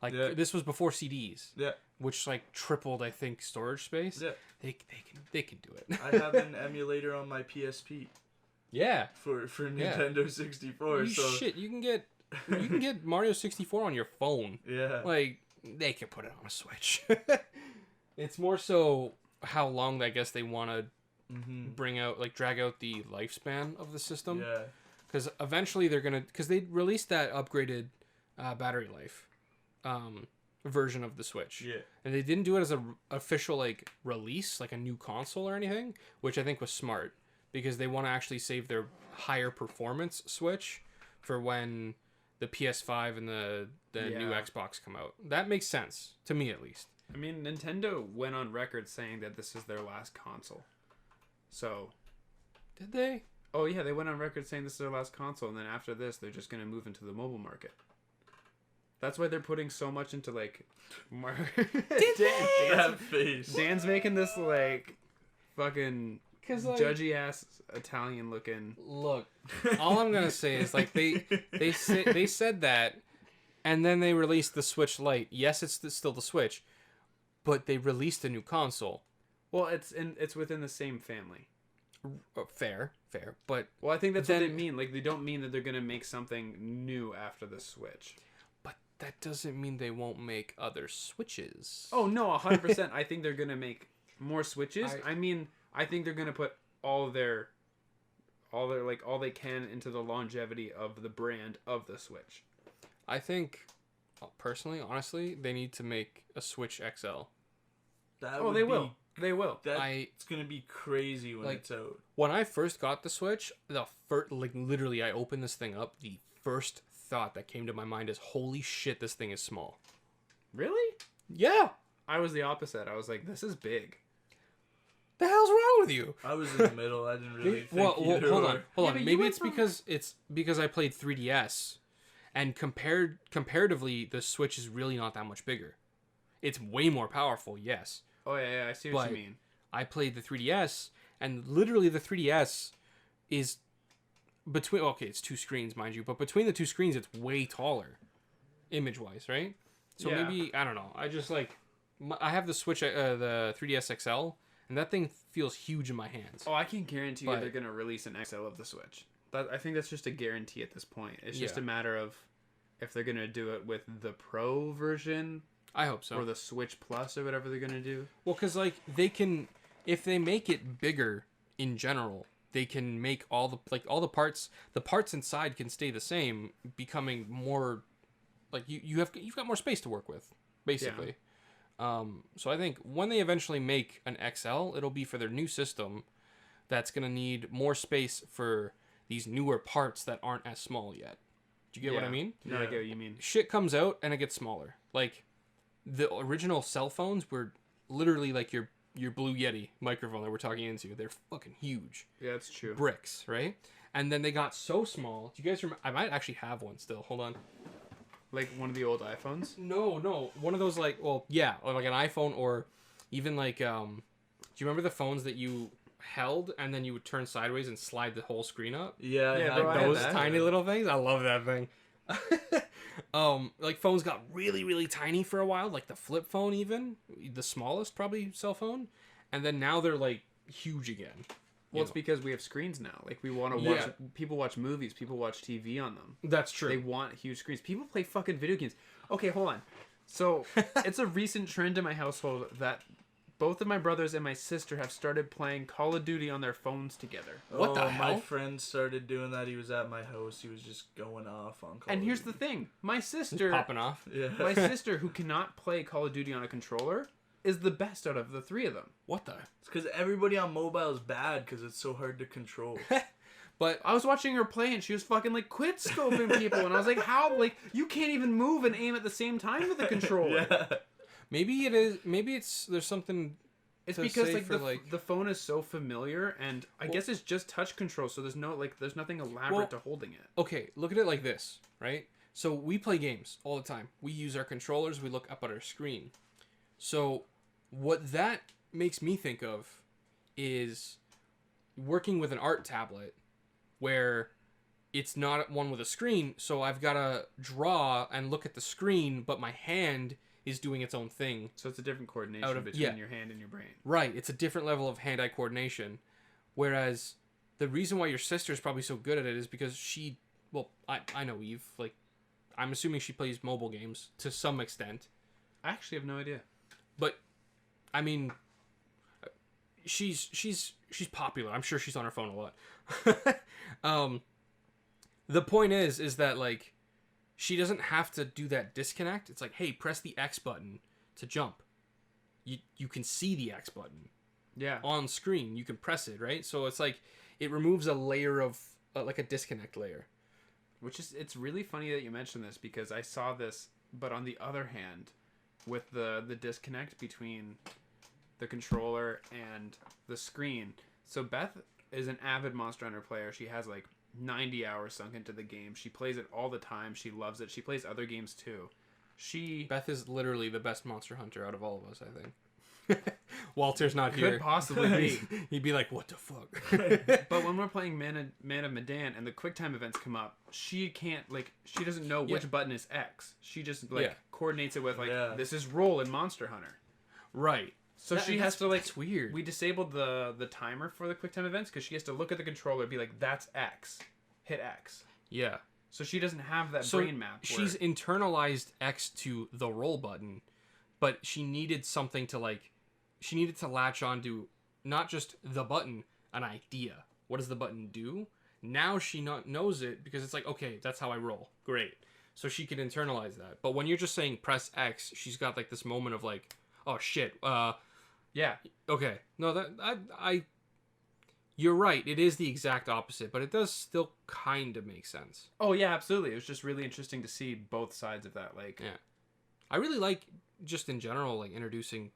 Like this was before CDs. Yeah. Which like tripled, I think, storage space. Yeah. They can do it. I have an emulator on my PSP. Yeah. For Nintendo 64. Shit, you can get Mario 64 on your phone. Yeah. Like they could put it on a Switch. It's more so how long I guess they want to drag out the lifespan of the system. Yeah. because eventually they're gonna, because they released that upgraded battery life version of the Switch. Yeah. And they didn't do it as a official like release, like a new console or anything, which I think was smart because they want to actually save their higher performance Switch for when the PS5 and the new Xbox come out. That makes sense to me, at least. I mean, Nintendo went on record saying that this is their last console. So, did they? Oh yeah, they went on record saying this is their last console, and then after this, they're just gonna move into the mobile market. That's why they're putting so much into like. Dan's making this like fucking judgy ass Italian looking. Look, all I'm gonna say is like they said that, and then they released the Switch Lite. Yes, it's still the Switch, but they released a new console. Well, it's within the same family. Fair, but well, I think that's what they mean. Like they don't mean that they're gonna make something new after the Switch. But that doesn't mean they won't make other Switches. Oh no, 100%. I think they're gonna make more Switches. I think they're gonna put all they can into the longevity of the brand of the Switch. I think, personally, honestly, they need to make a Switch XL. They will. They will. It's gonna be crazy when it's out. When I first got the Switch, literally, I opened this thing up. The first thought that came to my mind is, "Holy shit, this thing is small." Really? Yeah. I was the opposite. I was like, "This is big." The hell's wrong with you? I was in the middle. I didn't really think hold on. Yeah, maybe it's because I played 3DS, and comparatively, the Switch is really not that much bigger. It's way more powerful, yes. Oh yeah, I see what you mean. I played the 3DS, and literally the 3DS is between. Okay, it's two screens, mind you, but between the two screens, it's way taller, image-wise, right? So maybe I don't know. I just I have the Switch, the 3DS XL. And that thing feels huge in my hands. Oh, I can guarantee you they're going to release an XL of the Switch. I think that's just a guarantee at this point. It's just a matter of if they're going to do it with the Pro version. I hope so. Or the Switch Plus or whatever they're going to do. Well, because they can, if they make it bigger in general, they can make all the parts. The parts inside can stay the same, becoming more you've got more space to work with, basically. Yeah. So I think when they eventually make an XL, it'll be for their new system that's going to need more space for these newer parts that aren't as small yet. Do you get what I mean? No, I get what you mean. Shit comes out and it gets smaller. Like, the original cell phones were literally like your Blue Yeti microphone that we're talking into. They're fucking huge. Yeah, that's true. Bricks, right? And then they got so small. Do you guys remember? I might actually have one still. Hold on. Like one of the old iPhones? No. One of those or like an iPhone, or even like, do you remember the phones that you held and then you would turn sideways and slide the whole screen up? Yeah, like those tiny little things. I love that thing. Like phones got really, really tiny for a while, like the flip phone, even the smallest probably cell phone, and then now they're like huge again. Well, it's because we have screens now. Like, we want to watch... People watch movies. People watch TV on them. That's true. They want huge screens. People play fucking video games. Okay, hold on. So, it's a recent trend in my household that both of my brothers and my sister have started playing Call of Duty on their phones together. What the hell? My friend started doing that. He was at my house. He was just going off on Call of Duty. And here's the thing. My sister... Popping off. Yeah. My sister, who cannot play Call of Duty on a controller... is the best out of the three of them. What the? It's because everybody on mobile is bad because it's so hard to control. But I was watching her play and she was fucking like quit scoping people, and I was like, how? Like, you can't even move and aim at the same time with the controller. Yeah. Maybe it is. Maybe there's something. It's because the phone is so familiar, and I guess it's just touch control, so there's nothing elaborate to holding it. Okay, look at it like this, right? So we play games all the time. We use our controllers. We look up at our screen. So what that makes me think of is working with an art tablet where it's not one with a screen, so I've got to draw and look at the screen, but my hand is doing its own thing. So it's a different coordination between your hand and your brain. Right, it's a different level of hand-eye coordination. Whereas the reason why your sister's probably so good at it is because I know Eve, like, I'm assuming she plays mobile games to some extent. I actually have no idea. But, I mean, she's popular. I'm sure she's on her phone a lot. the point is that like she doesn't have to do that disconnect. It's like, hey, press the X button to jump. You can see the X button. Yeah. On screen, you can press it, right? So it's like it removes a layer of like a disconnect layer. It's really funny that you mentioned this because I saw this, but on the other hand, with the disconnect between the controller and the screen. So Beth is an avid Monster Hunter player. She has like 90 hours sunk into the game. She plays it all the time. She loves it. She plays other games too. Beth is literally the best Monster Hunter out of all of us, I think. Walter's not here. Could possibly be. He'd be like, what the fuck? But when we're playing Man of Medan and the QuickTime events come up, she doesn't know which button is X. She just coordinates it with this is roll in Monster Hunter. Right. So she has to that's weird. We disabled the timer for the QuickTime events because she has to look at the controller and be like, that's X. Hit X. Yeah. So she doesn't have that brain map. She's internalized X to the roll button, but she needed something to she needed to latch onto not just the button, an idea. What does the button do? Now she knows it because it's like, okay, that's how I roll. Great. So she can internalize that. But when you're just saying press X, she's got like this moment of like, oh shit. Yeah. Okay. No, you're right. It is the exact opposite, but it does still kind of make sense. Oh yeah, absolutely. It was just really interesting to see both sides of that. Like, yeah, I really like just in general, like introducing,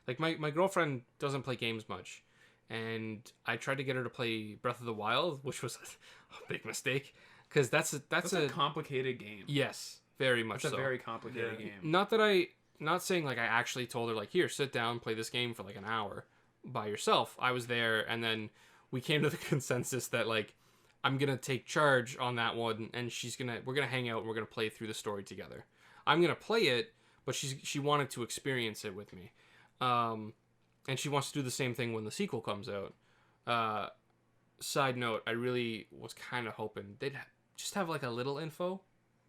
like my girlfriend doesn't play games much, and I tried to get her to play Breath of the Wild, which was a big mistake because that's a complicated game. Yes, very much. It's a very complicated game. Not saying like I actually told her like, here, sit down, play this game for like an hour by yourself. I was there, and then we came to the consensus that like I'm gonna take charge on that one, and we're gonna hang out and we're gonna play through the story together. I'm gonna play it, but she wanted to experience it with me, and she wants to do the same thing when the sequel comes out. Side note, I really was kind of hoping they'd just have like a little info.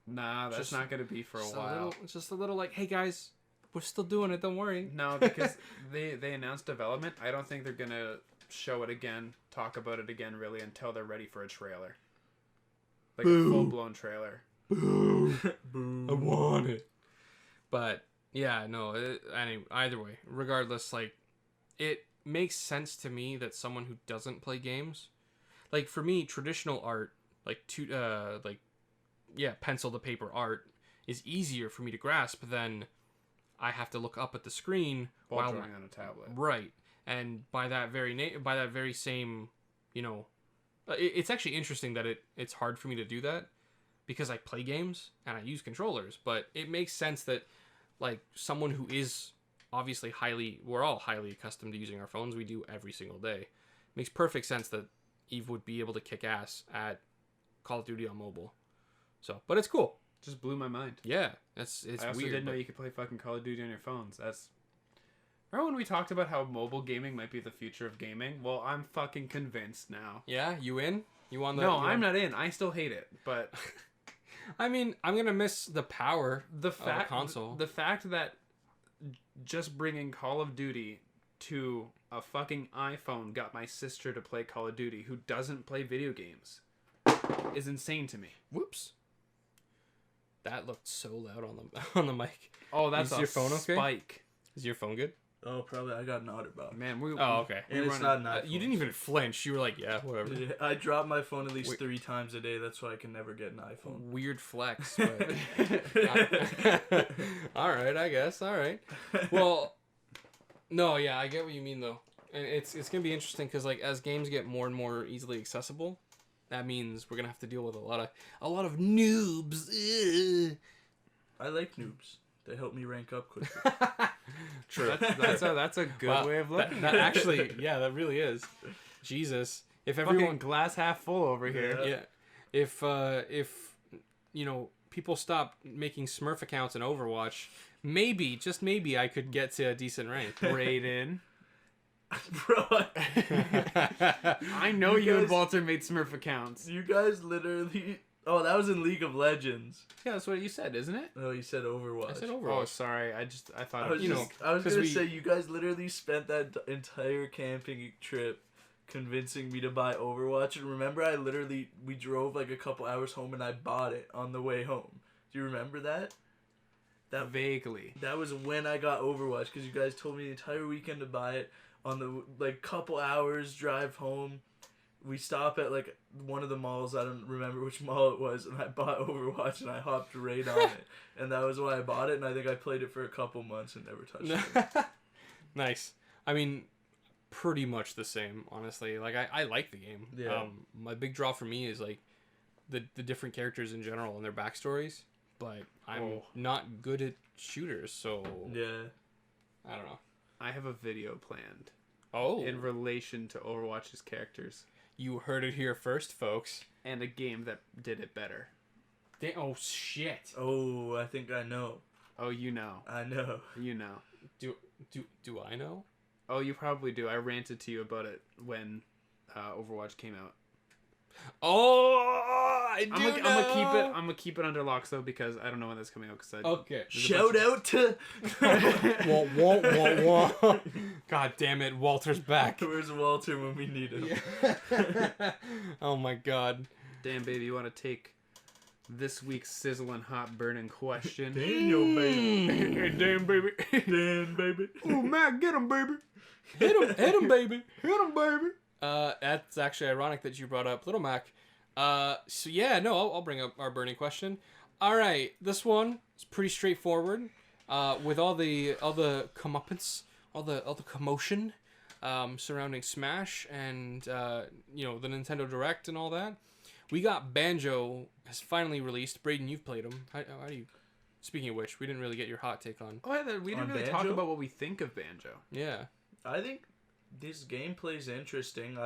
Nah, that's not gonna be for a while. Just a little like, hey guys, we're still doing it. Don't worry. No, because they announced development. I don't think they're gonna show it again, talk about it again, really, until they're ready for a trailer, like a full-blown trailer. Boo! I want it. But yeah, no. Either way, regardless, like it makes sense to me that someone who doesn't play games, like for me, traditional art, pencil to paper art is easier for me to grasp than I have to look up at the screen while drawing on a tablet. Right. And by that very same, it's actually interesting that it's hard for me to do that because I play games and I use controllers, but it makes sense that like someone who is obviously we're all highly accustomed to using our phones. We do every single day. It makes perfect sense that Eve would be able to kick ass at Call of Duty on mobile. So, but it's cool. Just blew my mind. Yeah, it's I also weird. Didn't know you could play fucking Call of Duty on your phones. Remember when we talked about how mobile gaming might be the future of gaming? Well, I'm fucking convinced now. Yeah, you in? You on the? No, I'm not in. I still hate it, but I mean, I'm gonna miss the power of a console. The fact that just bringing Call of Duty to a fucking iPhone got my sister to play Call of Duty, who doesn't play video games, is insane to me. Whoops. That looked so loud on the mic. Oh, that's your phone okay? Spike. Is your phone good? Oh, probably. I got an otter about. Man, okay. And it's not an iPhone. You didn't even flinch. You were like, yeah, whatever. I drop my phone at least 3 times a day. That's why I can never get an iPhone. Weird flex. But... All right, I guess. All right. Well, no, yeah, I get what you mean though, and it's gonna be interesting because like as games get more and more easily accessible, that means we're gonna have to deal with a lot of noobs. Ugh. I like noobs. They help me rank up quickly. True. That's a good way of looking. That actually, yeah, that really is. Jesus, if everyone fucking glass half full over here. Yeah. If people stop making Smurf accounts in Overwatch, maybe, just maybe, I could get to a decent rank. Braydon. Bro. I know you and Walter made Smurf accounts. You guys literally... Oh, that was in League of Legends. Yeah, that's what you said, isn't it? No, you said Overwatch. I said Overwatch. Oh, sorry. I thought... I was going to say, you guys literally spent that entire camping trip convincing me to buy Overwatch. And remember, we drove like a couple hours home and I bought it on the way home. Do you remember that? That vaguely. That was when I got Overwatch, because you guys told me the entire weekend to buy it. On the like couple hours drive home, we stop at like one of the malls. I don't remember which mall it was, and I bought Overwatch and I hopped right on it, and that was why I bought it. And I think I played it for a couple months and never touched it. Nice. I mean, pretty much the same, honestly. Like I like the game. Yeah. My big draw for me is like the different characters in general and their backstories. But I'm not good at shooters, so yeah, I don't know. I have a video planned. Oh. In relation to Overwatch's characters. You heard it here first, folks. And a game that did it better. Oh, shit. Oh, I think I know. Oh, you know. I know. You know. Do I know? Oh, you probably do. I ranted to you about it when Overwatch came out. Oh, I do know. I'm gonna keep it under locks though, because I don't know when that's coming out. Okay. Shout out to. Whoa. God damn it, Walter's back. Where's Walter when we need him? Yeah. Oh my God. Damn, baby, you want to take this week's sizzling hot burning question? Daniel, baby. Hey, damn, baby. Dan, baby. Oh, Matt, get him, baby. Hit him, baby. Hit him, baby. That's actually ironic that you brought up Little Mac. So yeah, no, I'll bring up our burning question. All right, this one is pretty straightforward. With all the comeuppance, all the commotion, surrounding Smash and the Nintendo Direct and all that, we got Banjo has finally released. Braydon, you've played him. How do you? Speaking of which, we didn't really get your hot take on. Oh yeah, we didn't really talk about what we think of Banjo. Yeah, I think this gameplay's interesting.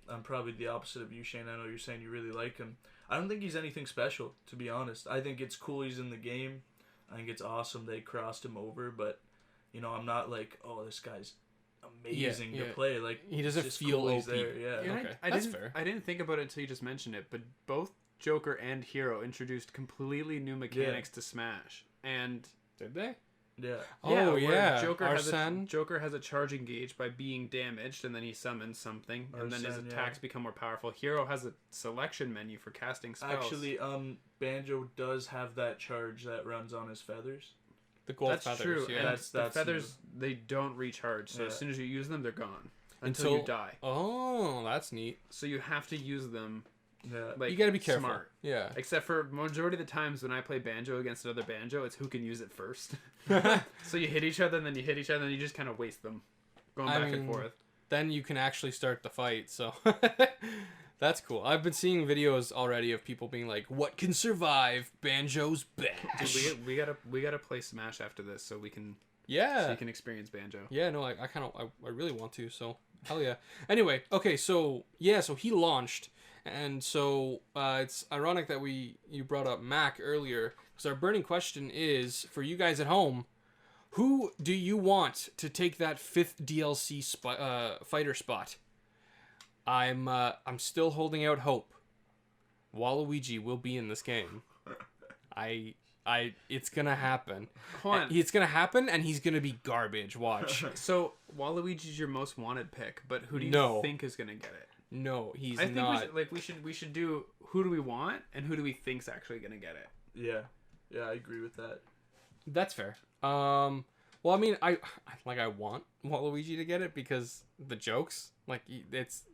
I'm probably the opposite of you, Shane. I know you're saying you really like him. I don't think he's anything special, to be honest. I think it's cool he's in the game. I think it's awesome they crossed him over, but I'm not like, oh, this guy's amazing to play. Like, he doesn't feel cool OP. he's there. Yeah. Okay. That's fair. I didn't think about it until you just mentioned it, but both Joker and Hero introduced completely new mechanics to Smash. And did they? Yeah. Oh yeah. Joker has a charging gauge by being damaged, and then he summons something, and then his attacks become more powerful. Hero has a selection menu for casting spells. Actually, Banjo does have that charge that runs on his feathers. The gold feathers. That's true. Yeah. And the feathers, they don't recharge, so as soon as you use them, they're gone until you die. Oh, that's neat. So you have to use them. Yeah. Like, you gotta be careful. Smart. Yeah. Except for majority of the times when I play Banjo against another Banjo, it's who can use it first. So you hit each other, and then you hit each other, and you just kind of waste them, going back and forth. Then you can actually start the fight. So that's cool. I've been seeing videos already of people being like, "What can survive Banjo's bash?" Dude, we gotta play Smash after this, so we can. Yeah. So you can experience Banjo. Yeah. No, I really want to. So hell yeah. Anyway, okay. So he launched. And so it's ironic that you brought up Mac earlier, because our burning question is, for you guys at home, who do you want to take that 5th DLC fighter spot? I'm still holding out hope. Waluigi will be in this game. It's gonna happen. It's gonna happen, and he's gonna be garbage. Watch. So Waluigi's your most wanted pick, but who do you think is gonna get it? No, he's not. I think we should do who do we want and who do we think's actually gonna get it. Yeah, I agree with that. That's fair. Well, I mean, I want Waluigi to get it because the jokes, like, it's,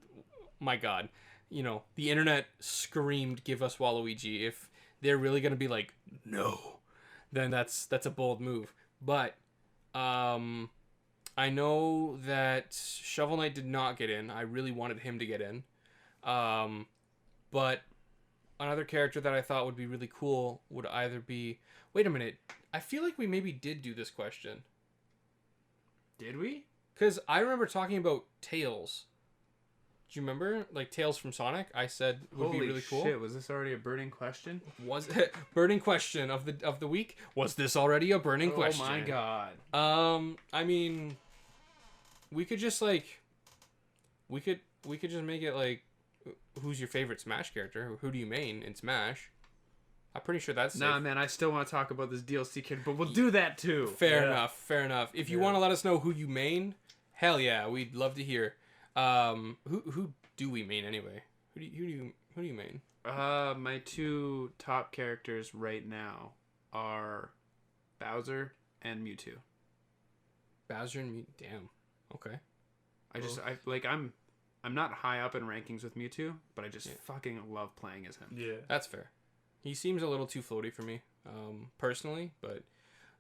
my God, the internet screamed, "Give us Waluigi." If they're really gonna be like, no, then that's a bold move. But I know that Shovel Knight did not get in. I really wanted him to get in. But another character that I thought would be really cool would either be... Wait a minute. I feel like we maybe did do this question. Did we? Because I remember talking about Tails. Do you remember? Like, Tails from Sonic, I said would be really cool. Holy shit, was this already a burning question? Was it burning question of the week? Was this already a burning question? Oh my God. I mean, we could just we could just make it like, who's your favorite Smash character? Who do you main in Smash? I'm pretty sure that's Nah, man, I still want to talk about this DLC kid, but we'll do that too. Fair enough. If you want to let us know who you main, hell yeah, we'd love to hear. Who do we main anyway? Who do you main? My two top characters right now are Bowser and Mewtwo. Bowser and Mewtwo. Damn. Okay. I'm not high up in rankings with Mewtwo, but I just fucking love playing as him. Yeah. That's fair. He seems a little too floaty for me, personally, but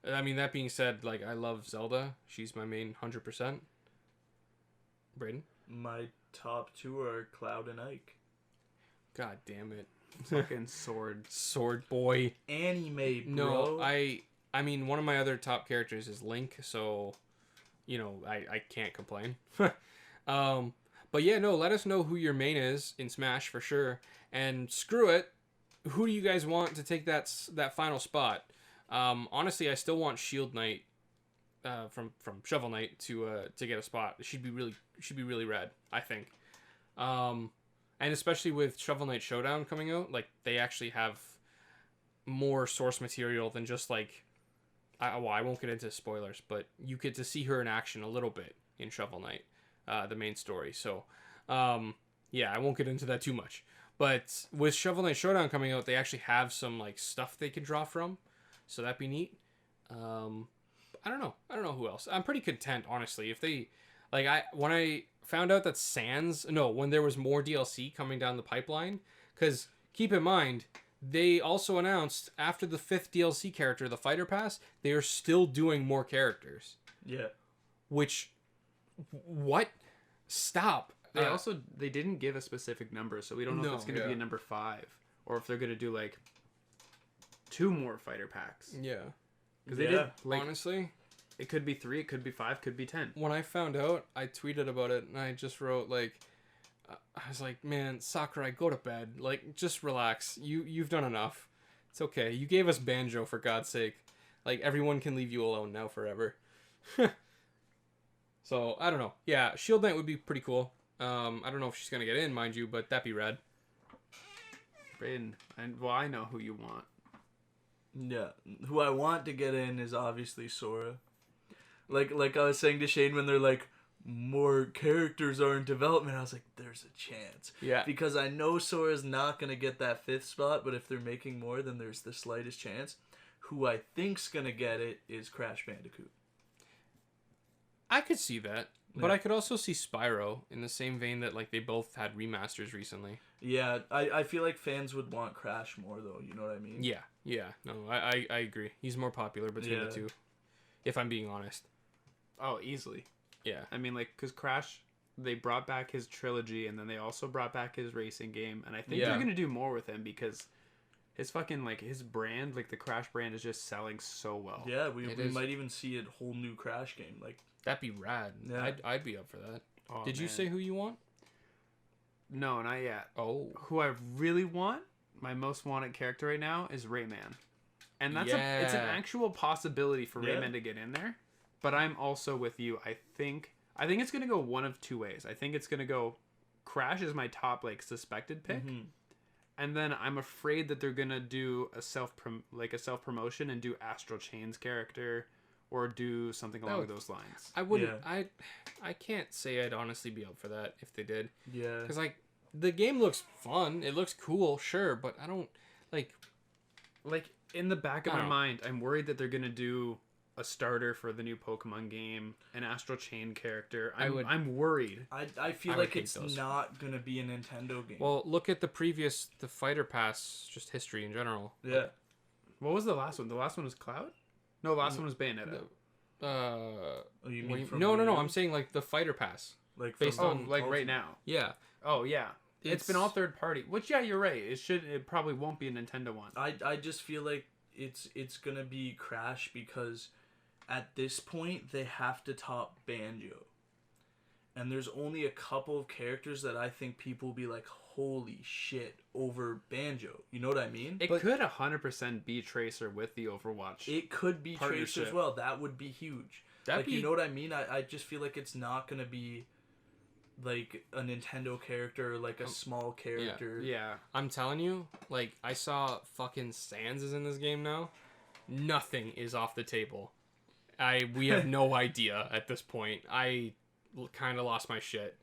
I mean, that being said, like, I love Zelda. She's my main 100%. Braydon? My top two are Cloud and Ike. God damn it. Fucking sword boy. Anime, bro. No, I mean, one of my other top characters is Link, so, you know, I can't complain. But yeah, no, let us know who your main is in Smash for sure. And screw it, who do you guys want to take that final spot? Honestly, I still want Shield Knight from Shovel Knight to get a spot. It should be really rad, I think. And especially with Shovel Knight Showdown coming out, like, they actually have more source material than just, like, I won't get into spoilers, but you get to see her in action a little bit in Shovel Knight, the main story. So, yeah, I won't get into that too much. But with Shovel Knight Showdown coming out, they actually have some, like, stuff they can draw from. So that'd be neat. I don't know who else. I'm pretty content, honestly. If they, like, when I found out that when there was more DLC coming down the pipeline, because keep in mind, they also announced after the 5th DLC character, the Fighter Pass, they are still doing more characters. Yeah. Which, what? Stop. They didn't give a specific number, so we don't know if it's going to be a number 5 or if they're going to do, like, 2 more fighter packs. Yeah. Because they did, like, honestly, it could be 3, it could be 5, could be 10. When I found out, I tweeted about it, and I just wrote, like, I was like, man, Sakurai, go to bed. Like, just relax. You've done enough. It's okay. You gave us Banjo, for God's sake. Like, everyone can leave you alone now forever. So, I don't know. Yeah, Shield Knight would be pretty cool. I don't know if she's going to get in, mind you, but that'd be rad. Braydon, I know who you want. Yeah, who I want to get in is obviously Sora. Like I was saying to Shane when they're like, more characters are in development, I was like, there's a chance. Yeah. Because I know Sora's not going to get that 5th spot, but if they're making more, then there's the slightest chance. Who I think's going to get it is Crash Bandicoot. I could see that. But I could also see Spyro in the same vein that, like, they both had remasters recently. Yeah, I feel like fans would want Crash more, though. You know what I mean? Yeah. No, I agree. He's more popular between the two, if I'm being honest. Oh, easily. Yeah. I mean, like, because Crash, they brought back his trilogy, and then they also brought back his racing game, and I think they're going to do more with him because his fucking, like, his brand, like, the Crash brand is just selling so well. Yeah, we might even see a whole new Crash game, like... That'd be rad. Yeah. I'd be up for that. Oh, Did you say who you want? No, not yet. Oh. Who I really want, my most wanted character right now, is Rayman. And it's an actual possibility for Rayman to get in there. But I'm also with you. I think it's going to go one of two ways. I think it's going to go Crash is my top, like, suspected pick. Mm-hmm. And then I'm afraid that they're going to do a self-promotion and do Astral Chain's character or do something along those lines. I wouldn't. Yeah. I can't say I'd honestly be up for that if they did. Yeah. Because, like, the game looks fun. It looks cool, sure, but I don't like in the back of my mind, I'm worried that they're gonna do a starter for the new Pokemon game, an Astral Chain character. I'm worried. I feel like it's not gonna be a Nintendo game. Well, look at the Fighter Pass, just history in general. Yeah. Like, what was the last one? The last one was Cloud? No, the last one was Bayonetta. You mean No. I'm saying, like, the Fighter Pass. Like, based on, like, right now. Yeah. Oh, yeah. It's been all third party. Which, yeah, you're right. It probably won't be a Nintendo one. I just feel like it's gonna be Crash because at this point they have to top Banjo. And there's only a couple of characters that I think people will be like, holy shit, over Banjo. You know what I mean? It could 100% be Tracer with the Overwatch. It could be Tracer as well. That would be huge. You know what I mean? I just feel like it's not going to be like a Nintendo character or like a small character. Yeah. I'm telling you, like, I saw fucking Sans is in this game now. Nothing is off the table. We have no idea at this point. I kind of lost my shit.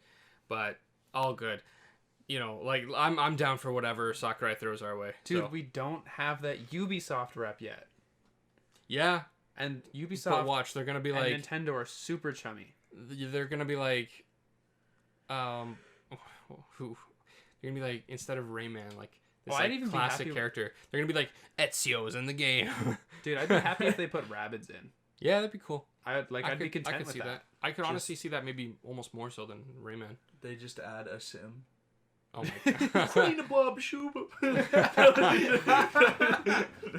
but all good. You know, like I'm down for whatever Sakurai throws our way. Dude, so. we don't have that Ubisoft rep yet. Yeah. And Ubisoft but watch, they're gonna be like Nintendo are super chummy. They're gonna be like, who? They're gonna be like, instead of Rayman, like this like classic character. They're gonna be like Ezio's in the game. Dude, I'd be happy if they put Rabbids in. Yeah, that'd be cool. I'd be content with that. I could honestly see that maybe almost more so than Rayman. They just add a sim. Oh my god. Queen of Bob Shuba.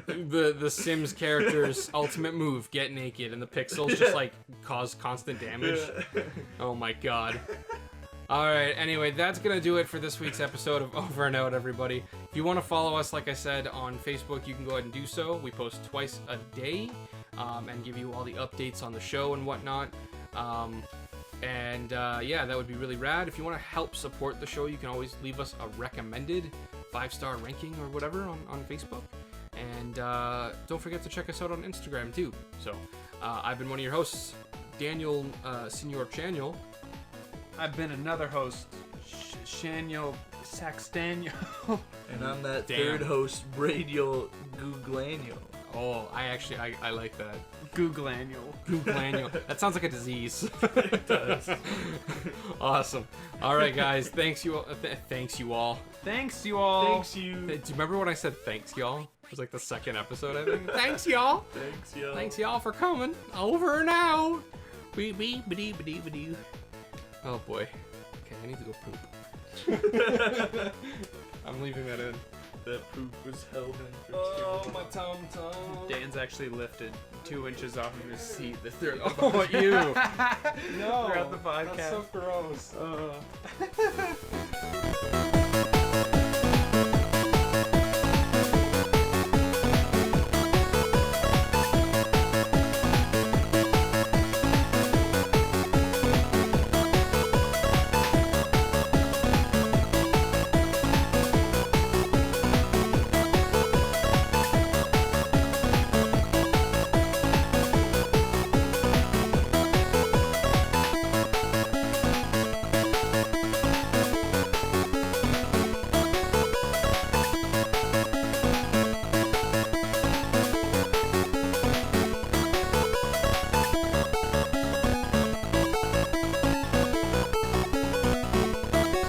The Sims character's ultimate move, get naked, and the pixels just like cause constant damage. Oh my god. Alright, anyway, that's gonna do it for this week's episode of Over and Out, everybody. If you want to follow us, like I said, on Facebook, you can go ahead and do so. We post twice a day and give you all the updates on the show and whatnot. Yeah, that would be really rad. If you want to help support the show, you can always leave us a recommended 5-star ranking or whatever on Facebook. And don't forget to check us out on Instagram too. So I've been one of your hosts, Daniel Senor Chaniel. I've been another host, Shane Saxton. And I'm that third host, Braydon Guglielmi. Oh, I like that. Googlaniel. That sounds like a disease. It does. Awesome. All right, guys. Thanks you all. Thanks you all. Thanks you all. Thanks you. Do you remember when I said thanks y'all? It was like the second episode, I think. Thanks y'all. Thanks y'all. Thanks y'all for coming. Over and out. Oh boy. Okay, I need to go poop. I'm leaving that in. That poop was held in for Oh, my tum. Dan's actually lifted 2 inches off of his seat. Oh, you. No. Throughout the podcast. That's so gross.